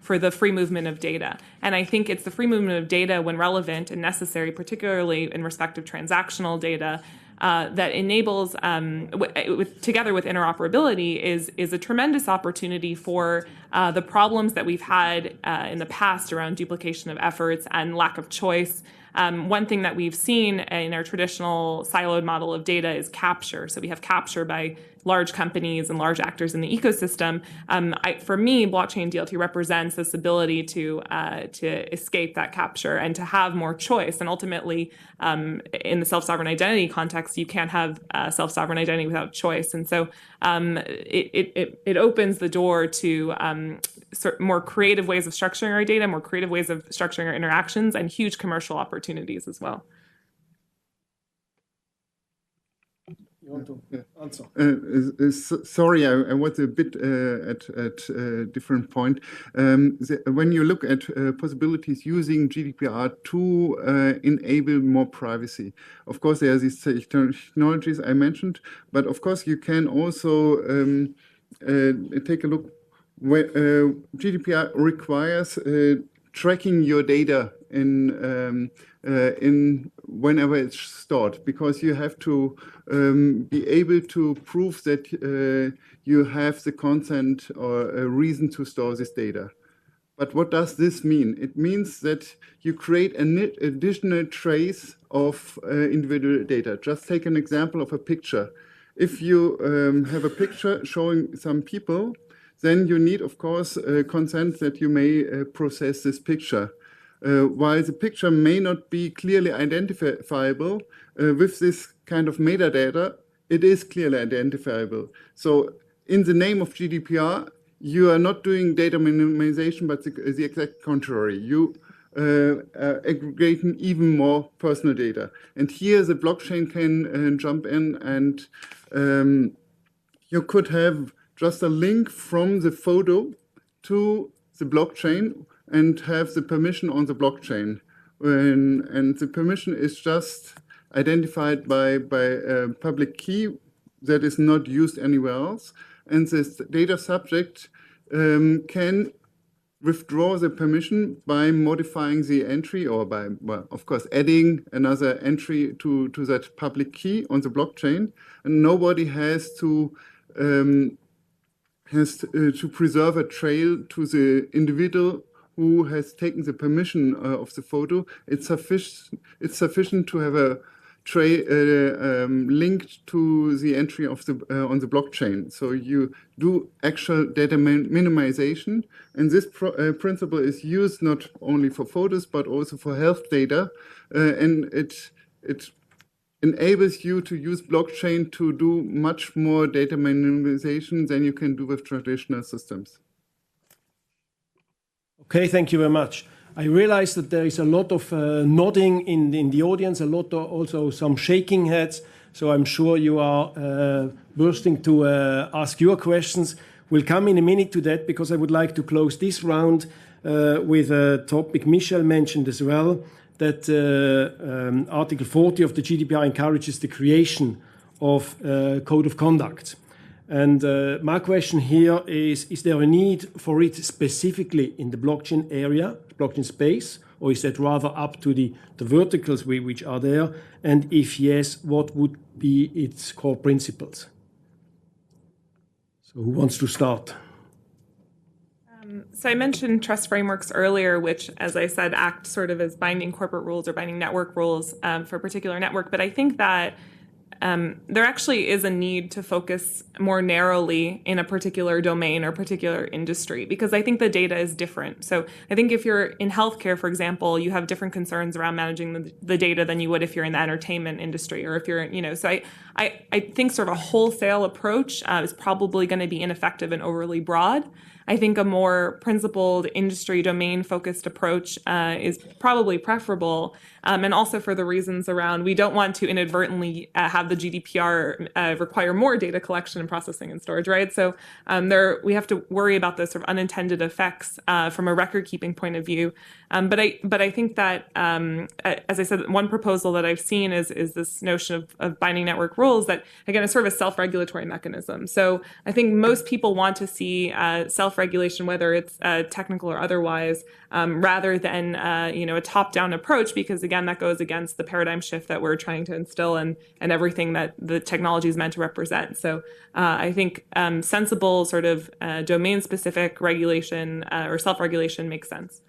Speaker 2: for the free movement of data. And I think it's the free movement of data when relevant and necessary, particularly in respect of transactional data, that enables, together with interoperability, is a tremendous opportunity for the problems that we've had in the past around duplication of efforts and lack of choice. One thing that we've seen in our traditional siloed model of data is capture. So we have capture by large companies and large actors in the ecosystem. For me, blockchain DLT represents this ability to escape that capture and to have more choice. And ultimately, in the self-sovereign identity context, you can't have self-sovereign identity without choice. And so it opens the door to more creative ways of structuring our data, more creative ways of structuring our interactions, and huge commercial opportunities as well.
Speaker 1: You want to answer?
Speaker 3: Sorry, I was a bit at a different point. When you look at possibilities using GDPR to enable more privacy, of course, there are these technologies I mentioned, but of course, you can also take a look. GDPR requires tracking your data in whenever it's stored, because you have to be able to prove that you have the consent or a reason to store this data. But what does this mean? It means that you create an additional trace of individual data. Just take an example of a picture. If you have a picture showing some people, then you need, of course, consent that you may process this picture. While the picture may not be clearly identifiable, with this kind of metadata, it is clearly identifiable. So in the name of GDPR, you are not doing data minimization, but the exact contrary. You are aggregating even more personal data. And here the blockchain can jump in, and you could have just a link from the photo to the blockchain and have the permission on the blockchain. And the permission is just identified by a public key that is not used anywhere else. And this data subject can withdraw the permission by modifying the entry, or by, well, of course, adding another entry to that public key on the blockchain. And nobody has to preserve a trail to the individual who has taken the permission of the photo. It's sufficient to have a trail linked to the entry of the on the blockchain. So you do actual data minimization, and this principle is used not only for photos but also for health data, and it enables you to use blockchain to do much more data minimization than you can do with traditional systems.
Speaker 1: Okay, thank you very much. I realize that there is a lot of nodding in the audience, a lot of also some shaking heads. So I'm sure you are bursting to ask your questions. We'll come in a minute to that, because I would like to close this round with a topic Michèle mentioned as well, that Article 40 of the GDPR encourages the creation of a code of conduct. And my question here is there a need for it specifically in the blockchain area, blockchain space, or is that rather up to the verticals which are there? And if yes, what would be its core principles? So who wants to start?
Speaker 2: So I mentioned trust frameworks earlier, which, as I said, act sort of as binding corporate rules or binding network rules for a particular network. But I think that there actually is a need to focus more narrowly in a particular domain or particular industry, because I think the data is different. So I think if you're in healthcare, for example, you have different concerns around managing the data than you would if you're in the entertainment industry, or if you're, so I think sort of a wholesale approach is probably going to be ineffective and overly broad. I think a more principled industry domain-focused approach is probably preferable, and also for the reasons around we don't want to inadvertently have the GDPR require more data collection and processing and storage, right? So we have to worry about the sort of unintended effects from a record-keeping point of view. But I think that, as I said, one proposal that I've seen is this notion of binding network rules that, again, is sort of a self-regulatory mechanism. So I think most people want to see self-regulatory self-regulation, whether it's technical or otherwise, rather than a top-down approach, because again, that goes against the paradigm shift that we're trying to instill and everything that the technology is meant to represent. So I think sensible sort of domain-specific regulation or self-regulation makes sense.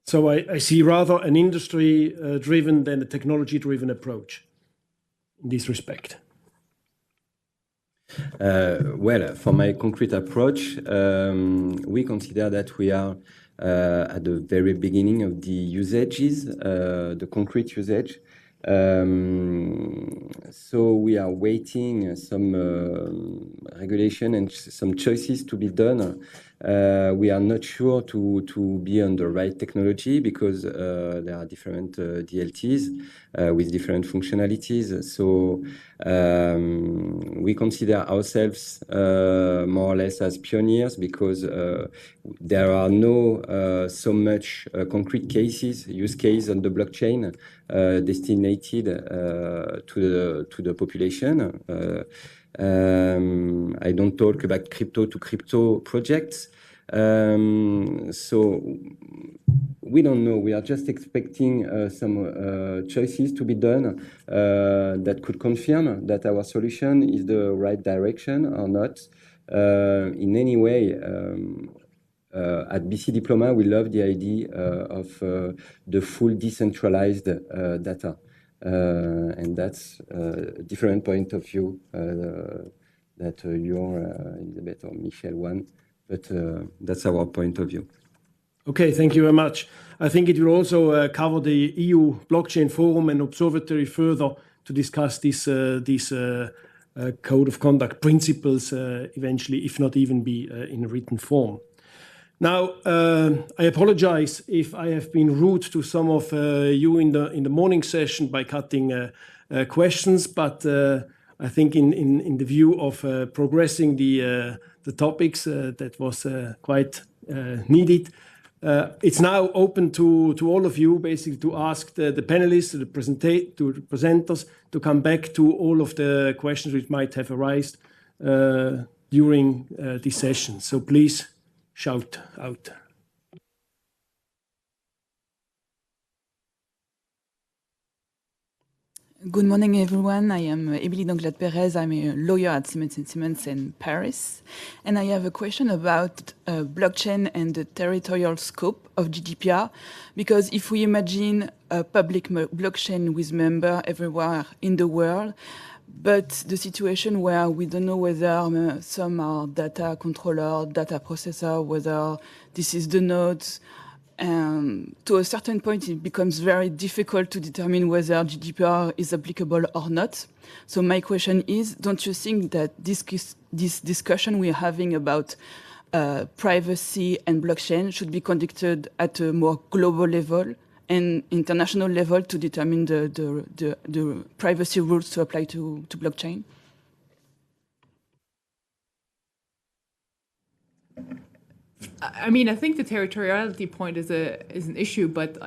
Speaker 1: So I see rather an industry-driven than a technology-driven approach in this respect.
Speaker 5: Well, for my concrete approach, we consider that we are at the very beginning of the usages, the concrete usage. So we are waiting some regulation and some choices to be done. We are not sure to be on the right technology because there are different DLTs with different functionalities. So we consider ourselves more or less as pioneers because there are no so much concrete use case on the blockchain destinated to the population. I don't talk about crypto to crypto projects. So we don't know. We are just expecting some choices to be done that could confirm that our solution is the right direction or not. In any way, at BC Diploma, we love the idea of the full decentralized data. And that's a different point of view that Jorn, Elizabeth, or Michèle one. But that's our point of view.
Speaker 1: Okay, thank you very much. I think it will also cover the EU Blockchain Forum and Observatory further to discuss this code of conduct principles eventually, if not even be in written form. Now, I apologize if I have been rude to some of you in the morning session by cutting questions, but I think in the view of progressing the topics, that was quite needed. It's now open to all of you, basically, to ask the panelists, the presenters, to come back to all of the questions which might have arisen during this session. So please shout out.
Speaker 10: Good morning, everyone. I am Émilie Danglade-Perez. I'm a lawyer at Siemens & Siemens in Paris. And I have a question about blockchain and the territorial scope of GDPR. Because if we imagine a public blockchain with members everywhere in the world, but the situation where we don't know whether some are data controller, data processor, whether this is the nodes, to a certain point, it becomes very difficult to determine whether GDPR is applicable or not. So my question is, don't you think that this discussion we're having about privacy and blockchain should be conducted at a more global level and international level to determine the privacy rules to apply to blockchain?
Speaker 4: I mean, I think the territoriality point is an issue, but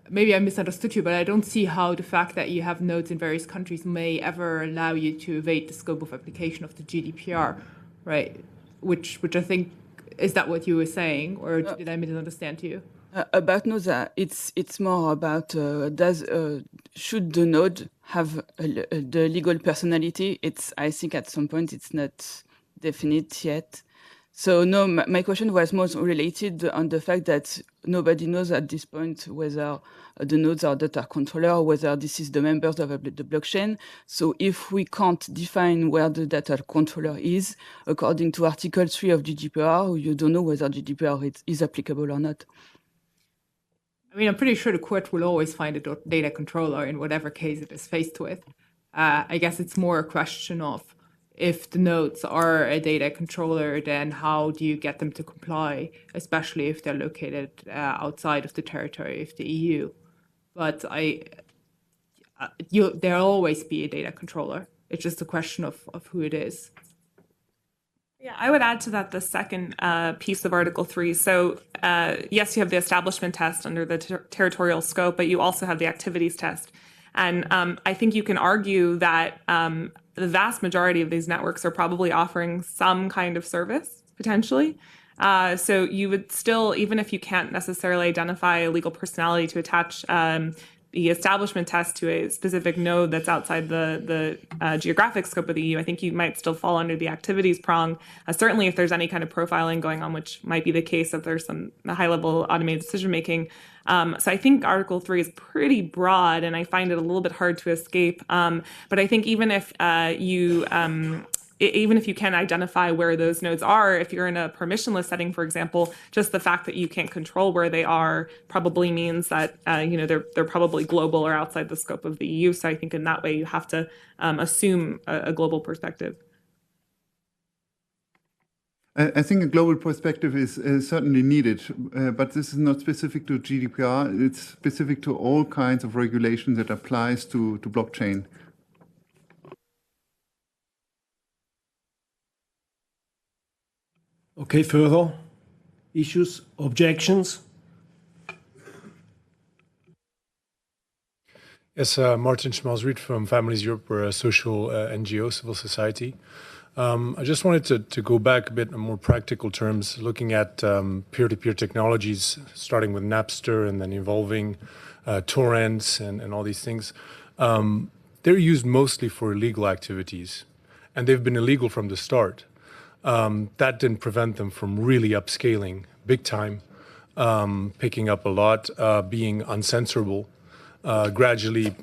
Speaker 4: maybe I misunderstood you, but I don't see how the fact that you have nodes in various countries may ever allow you to evade the scope of application of the GDPR, right? Which I think, is that what you were saying, or did I misunderstand you?
Speaker 10: About nodes, it's more about should the node have the legal personality? I think at some point it's not definite yet. So no, my question was more related on the fact that nobody knows at this point whether the nodes are data controller or whether this is the members of the blockchain. So if we can't define where the data controller is, according to Article 3 of GDPR, you don't know whether GDPR is applicable or not.
Speaker 4: I mean, I'm pretty sure the court will always find a data controller in whatever case it is faced with. I guess it's more a question of, if the nodes are a data controller, then how do you get them to comply, especially if they're located outside of the territory of the EU? But there'll always be a data controller. It's just a question of who it is.
Speaker 2: Yeah, I would add to that the second piece of Article 3. So yes, you have the establishment test under the territorial scope, but you also have the activities test. And I think you can argue that the vast majority of these networks are probably offering some kind of service, potentially. So you would still, even if you can't necessarily identify a legal personality to attach the establishment test to a specific node that's outside the geographic scope of the EU, I think you might still fall under the activities prong. Certainly if there's any kind of profiling going on, which might be the case if there's some high-level automated decision-making. So I think Article 3 is pretty broad, and I find it a little bit hard to escape. But I think even if even if you can identify where those nodes are, if you're in a permissionless setting, for example, just the fact that you can't control where they are probably means that they're probably global or outside the scope of the EU. So I think in that way you have to assume a global perspective.
Speaker 3: I think a global perspective is certainly needed, but this is not specific to GDPR. It's specific to all kinds of regulations that applies to blockchain.
Speaker 1: Okay, further issues, objections?
Speaker 11: Yes, Martin Schmalzried from Families Europe. We're a social NGO, civil society. I just wanted to go back a bit in more practical terms, looking at peer-to-peer technologies, starting with Napster and then evolving torrents and all these things. They're used mostly for illegal activities, and they've been illegal from the start. That didn't prevent them from really upscaling big time, picking up a lot, being uncensorable, gradually,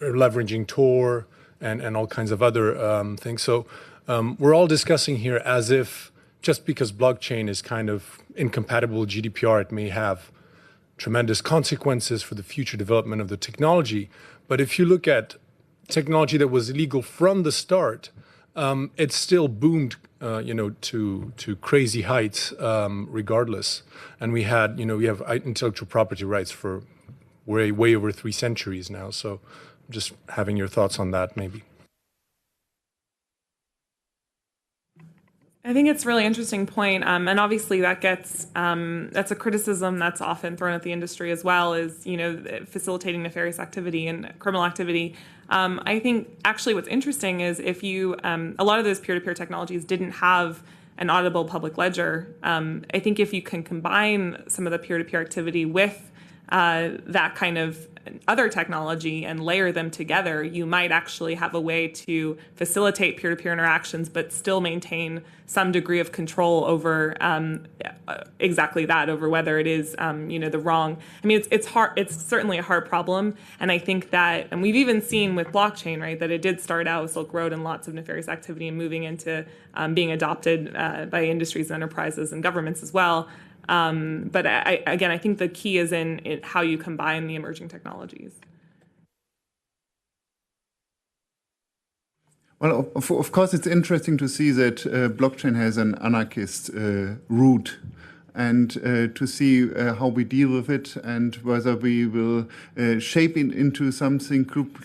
Speaker 11: leveraging Tor and all kinds of other things. So we're all discussing here as if just because blockchain is kind of incompatible with GDPR, it may have tremendous consequences for the future development of the technology. But if you look at technology that was illegal from the start, it still boomed, to crazy heights, regardless. And we have intellectual property rights for way over 3 centuries now. So, just having your thoughts on that, maybe.
Speaker 2: I think it's a really interesting point, and obviously that's a criticism that's often thrown at the industry as well, is facilitating nefarious activity and criminal activity. I think actually what's interesting is if you a lot of those peer-to-peer technologies didn't have an auditable public ledger. I think if you can combine some of the peer-to-peer activity with that kind of other technology and layer them together, you might actually have a way to facilitate peer-to-peer interactions, but still maintain some degree of control over exactly that, over whether it is, the wrong. I mean, it's hard. It's certainly a hard problem, and I think that, and we've even seen with blockchain, right, that it did start out with Silk Road and lots of nefarious activity, and moving into being adopted by industries, enterprises, and governments as well. But I think the key is in how you combine the emerging technologies.
Speaker 3: Well, of course, it's interesting to see that blockchain has an anarchist root, and to see how we deal with it, and whether we will shape it into something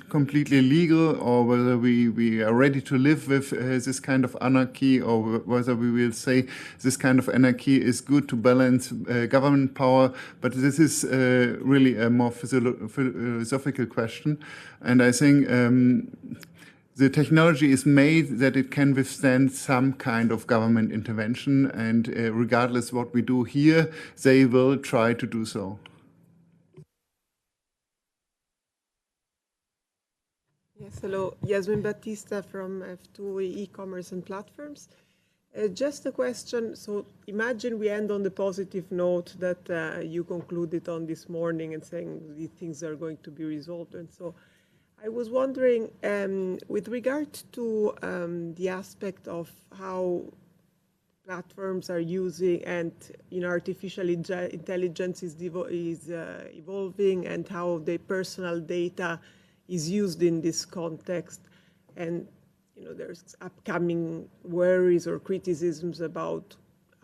Speaker 3: completely legal, or whether we are ready to live with this kind of anarchy, or whether we will say this kind of anarchy is good to balance government power. But this is really a more philosophical question, and I think the technology is made that it can withstand some kind of government intervention, and regardless what we do here, they will try to do so.
Speaker 12: Yes, hello. Yasmin Battista from F2 e-commerce and platforms. Just a question. So imagine we end on the positive note that you concluded on this morning, and saying these things are going to be resolved. And so I was wondering, with regard to the aspect of how platforms are using, and artificial intelligence is evolving, and how the personal data is used in this context, and there's upcoming worries or criticisms about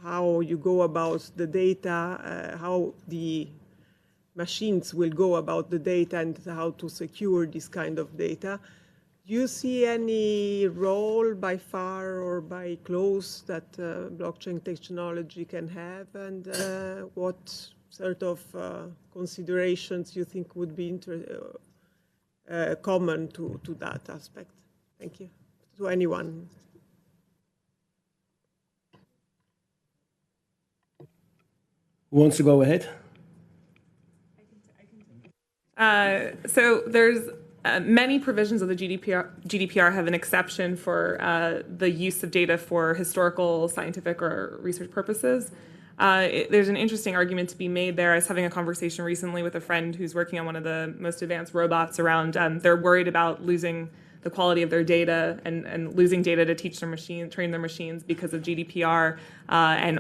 Speaker 12: how you go about the data, how the machines will go about the data, and how to secure this kind of data. Do you see any role by far or by close that blockchain technology can have, and what sort of considerations you think would be common to that aspect? Thank you. To anyone.
Speaker 1: Who wants to go ahead?
Speaker 2: So there's many provisions of the GDPR have an exception for the use of data for historical, scientific, or research purposes. There's an interesting argument to be made there. I was having a conversation recently with a friend who's working on one of the most advanced robots around, they're worried about losing the quality of their data and losing data to teach their machine, train their machines because of GDPR,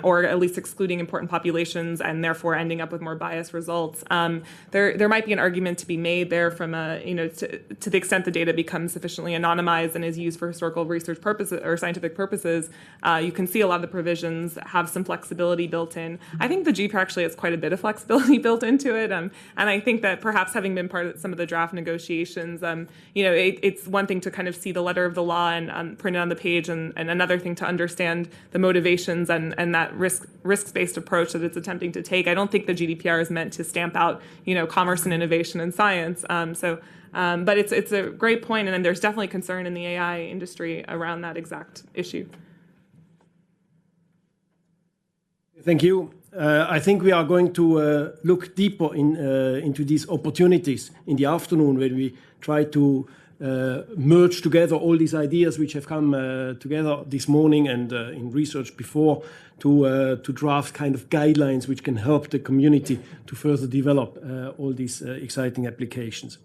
Speaker 2: or at least excluding important populations and therefore ending up with more biased results. There might be an argument to be made there from a, to the extent the data becomes sufficiently anonymized and is used for historical research purposes or scientific purposes, you can see a lot of the provisions have some flexibility built in. I think the GDPR actually has quite a bit of flexibility built into it, and I think that perhaps having been part of some of the draft negotiations, it's one thing to kind of see the letter of the law and print it on the page, and another thing to understand the motivations and that risk-based approach that it's attempting to take. I don't think the GDPR is meant to stamp out, commerce and innovation and science. But it's a great point, and then there's definitely concern in the AI industry around that exact issue.
Speaker 1: Thank you. I think we are going to look deeper into these opportunities in the afternoon when we try to merge together all these ideas which have come together this morning and in research before to draft kind of guidelines which can help the community to further develop all these exciting applications.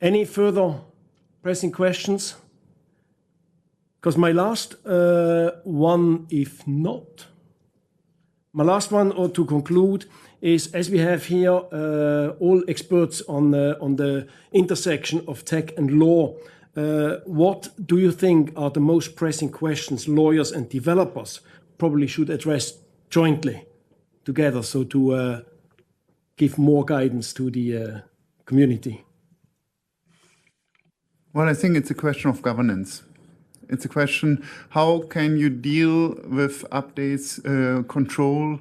Speaker 1: Any further pressing questions? Because my last one, if not, my last one, or to conclude, is as we have here all experts on the intersection of tech and law, what do you think are the most pressing questions lawyers and developers probably should address jointly together, so to give more guidance to the community?
Speaker 3: Well, I think it's a question of governance. It's a question, how can you deal with updates, control?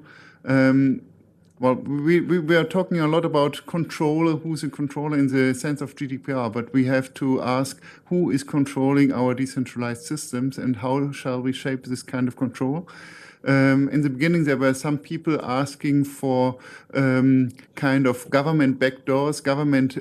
Speaker 3: Well, we are talking a lot about control, who's a controller in the sense of GDPR, but we have to ask who is controlling our decentralized systems and how shall we shape this kind of control? In the beginning, there were some people asking for kind of government backdoors, government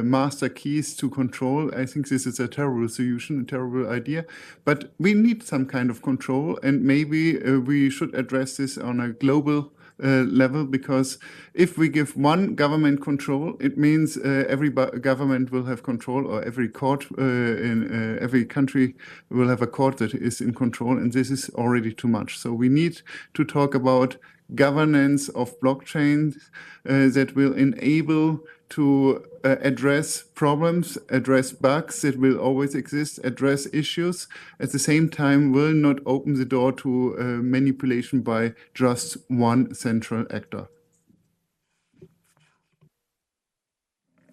Speaker 3: master keys to control. I think this is a terrible solution, a terrible idea. But we need some kind of control, and maybe we should address this on a global level, because if we give one government control, it means every government will have control, or every court in every country will have a court that is in control, and this is already too much. So we need to talk about governance of blockchains that will enable to address problems, address bugs that will always exist, address issues, at the same time will not open the door to manipulation by just one central actor.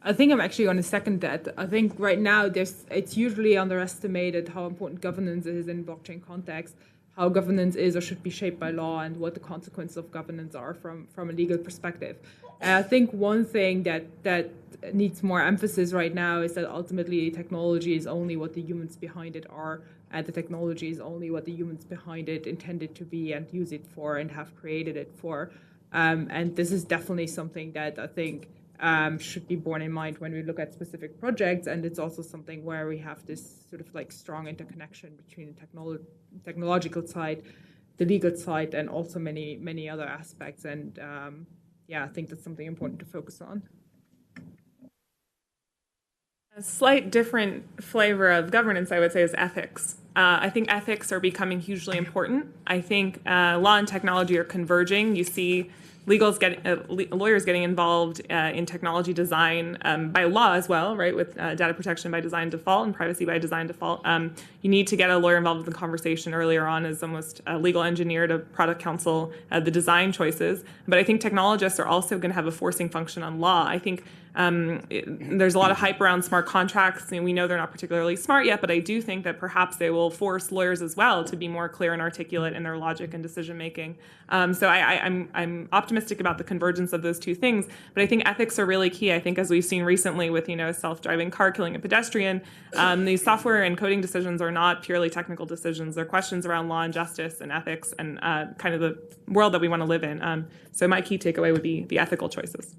Speaker 4: I think I'm actually going to second that. I think right now it's usually underestimated how important governance is in blockchain context, how governance is or should be shaped by law, and what the consequences of governance are from a legal perspective. And I think one thing that needs more emphasis right now is that ultimately technology is only what the humans behind it are, and the technology is only what the humans behind it intended to be and use it for and have created it for. And this is definitely something that I think should be borne in mind when we look at specific projects, and it's also something where we have this sort of like strong interconnection between the technological side, the legal side, and also many other aspects. And I think that's something important to focus on.
Speaker 2: A slight different flavor of governance, I would say, is ethics. I think ethics are becoming hugely important. I think law and technology are converging. You see lawyers getting involved in technology design by law as well, right, with data protection by design default and privacy by design default. You need to get a lawyer involved in the conversation earlier on as almost a legal engineer to product counsel the design choices. But I think technologists are also going to have a forcing function on law. I think there's a lot of hype around smart contracts. We know they're not particularly smart yet, but I do think that perhaps they will will force lawyers as well to be more clear and articulate in their logic and decision making. So I'm optimistic about the convergence of those two things, but I think ethics are really key. I think as we've seen recently with a self-driving car killing a pedestrian, these software and coding decisions are not purely technical decisions. They're questions around law and justice and ethics and kind of the world that we want to live in. So my key takeaway would be the ethical choices.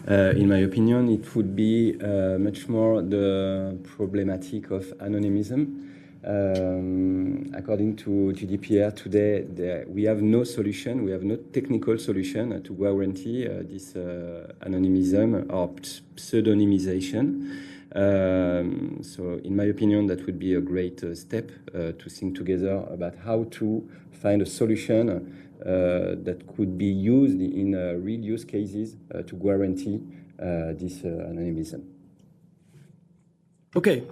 Speaker 5: In my opinion, it would be much more the problematic of anonymism. According to GDPR today, we have no solution, we have no technical solution to guarantee this anonymism or pseudonymization. So in my opinion, that would be a great step to think together about how to find a solution that could be used in real use cases to guarantee this anonymism.
Speaker 1: Okay.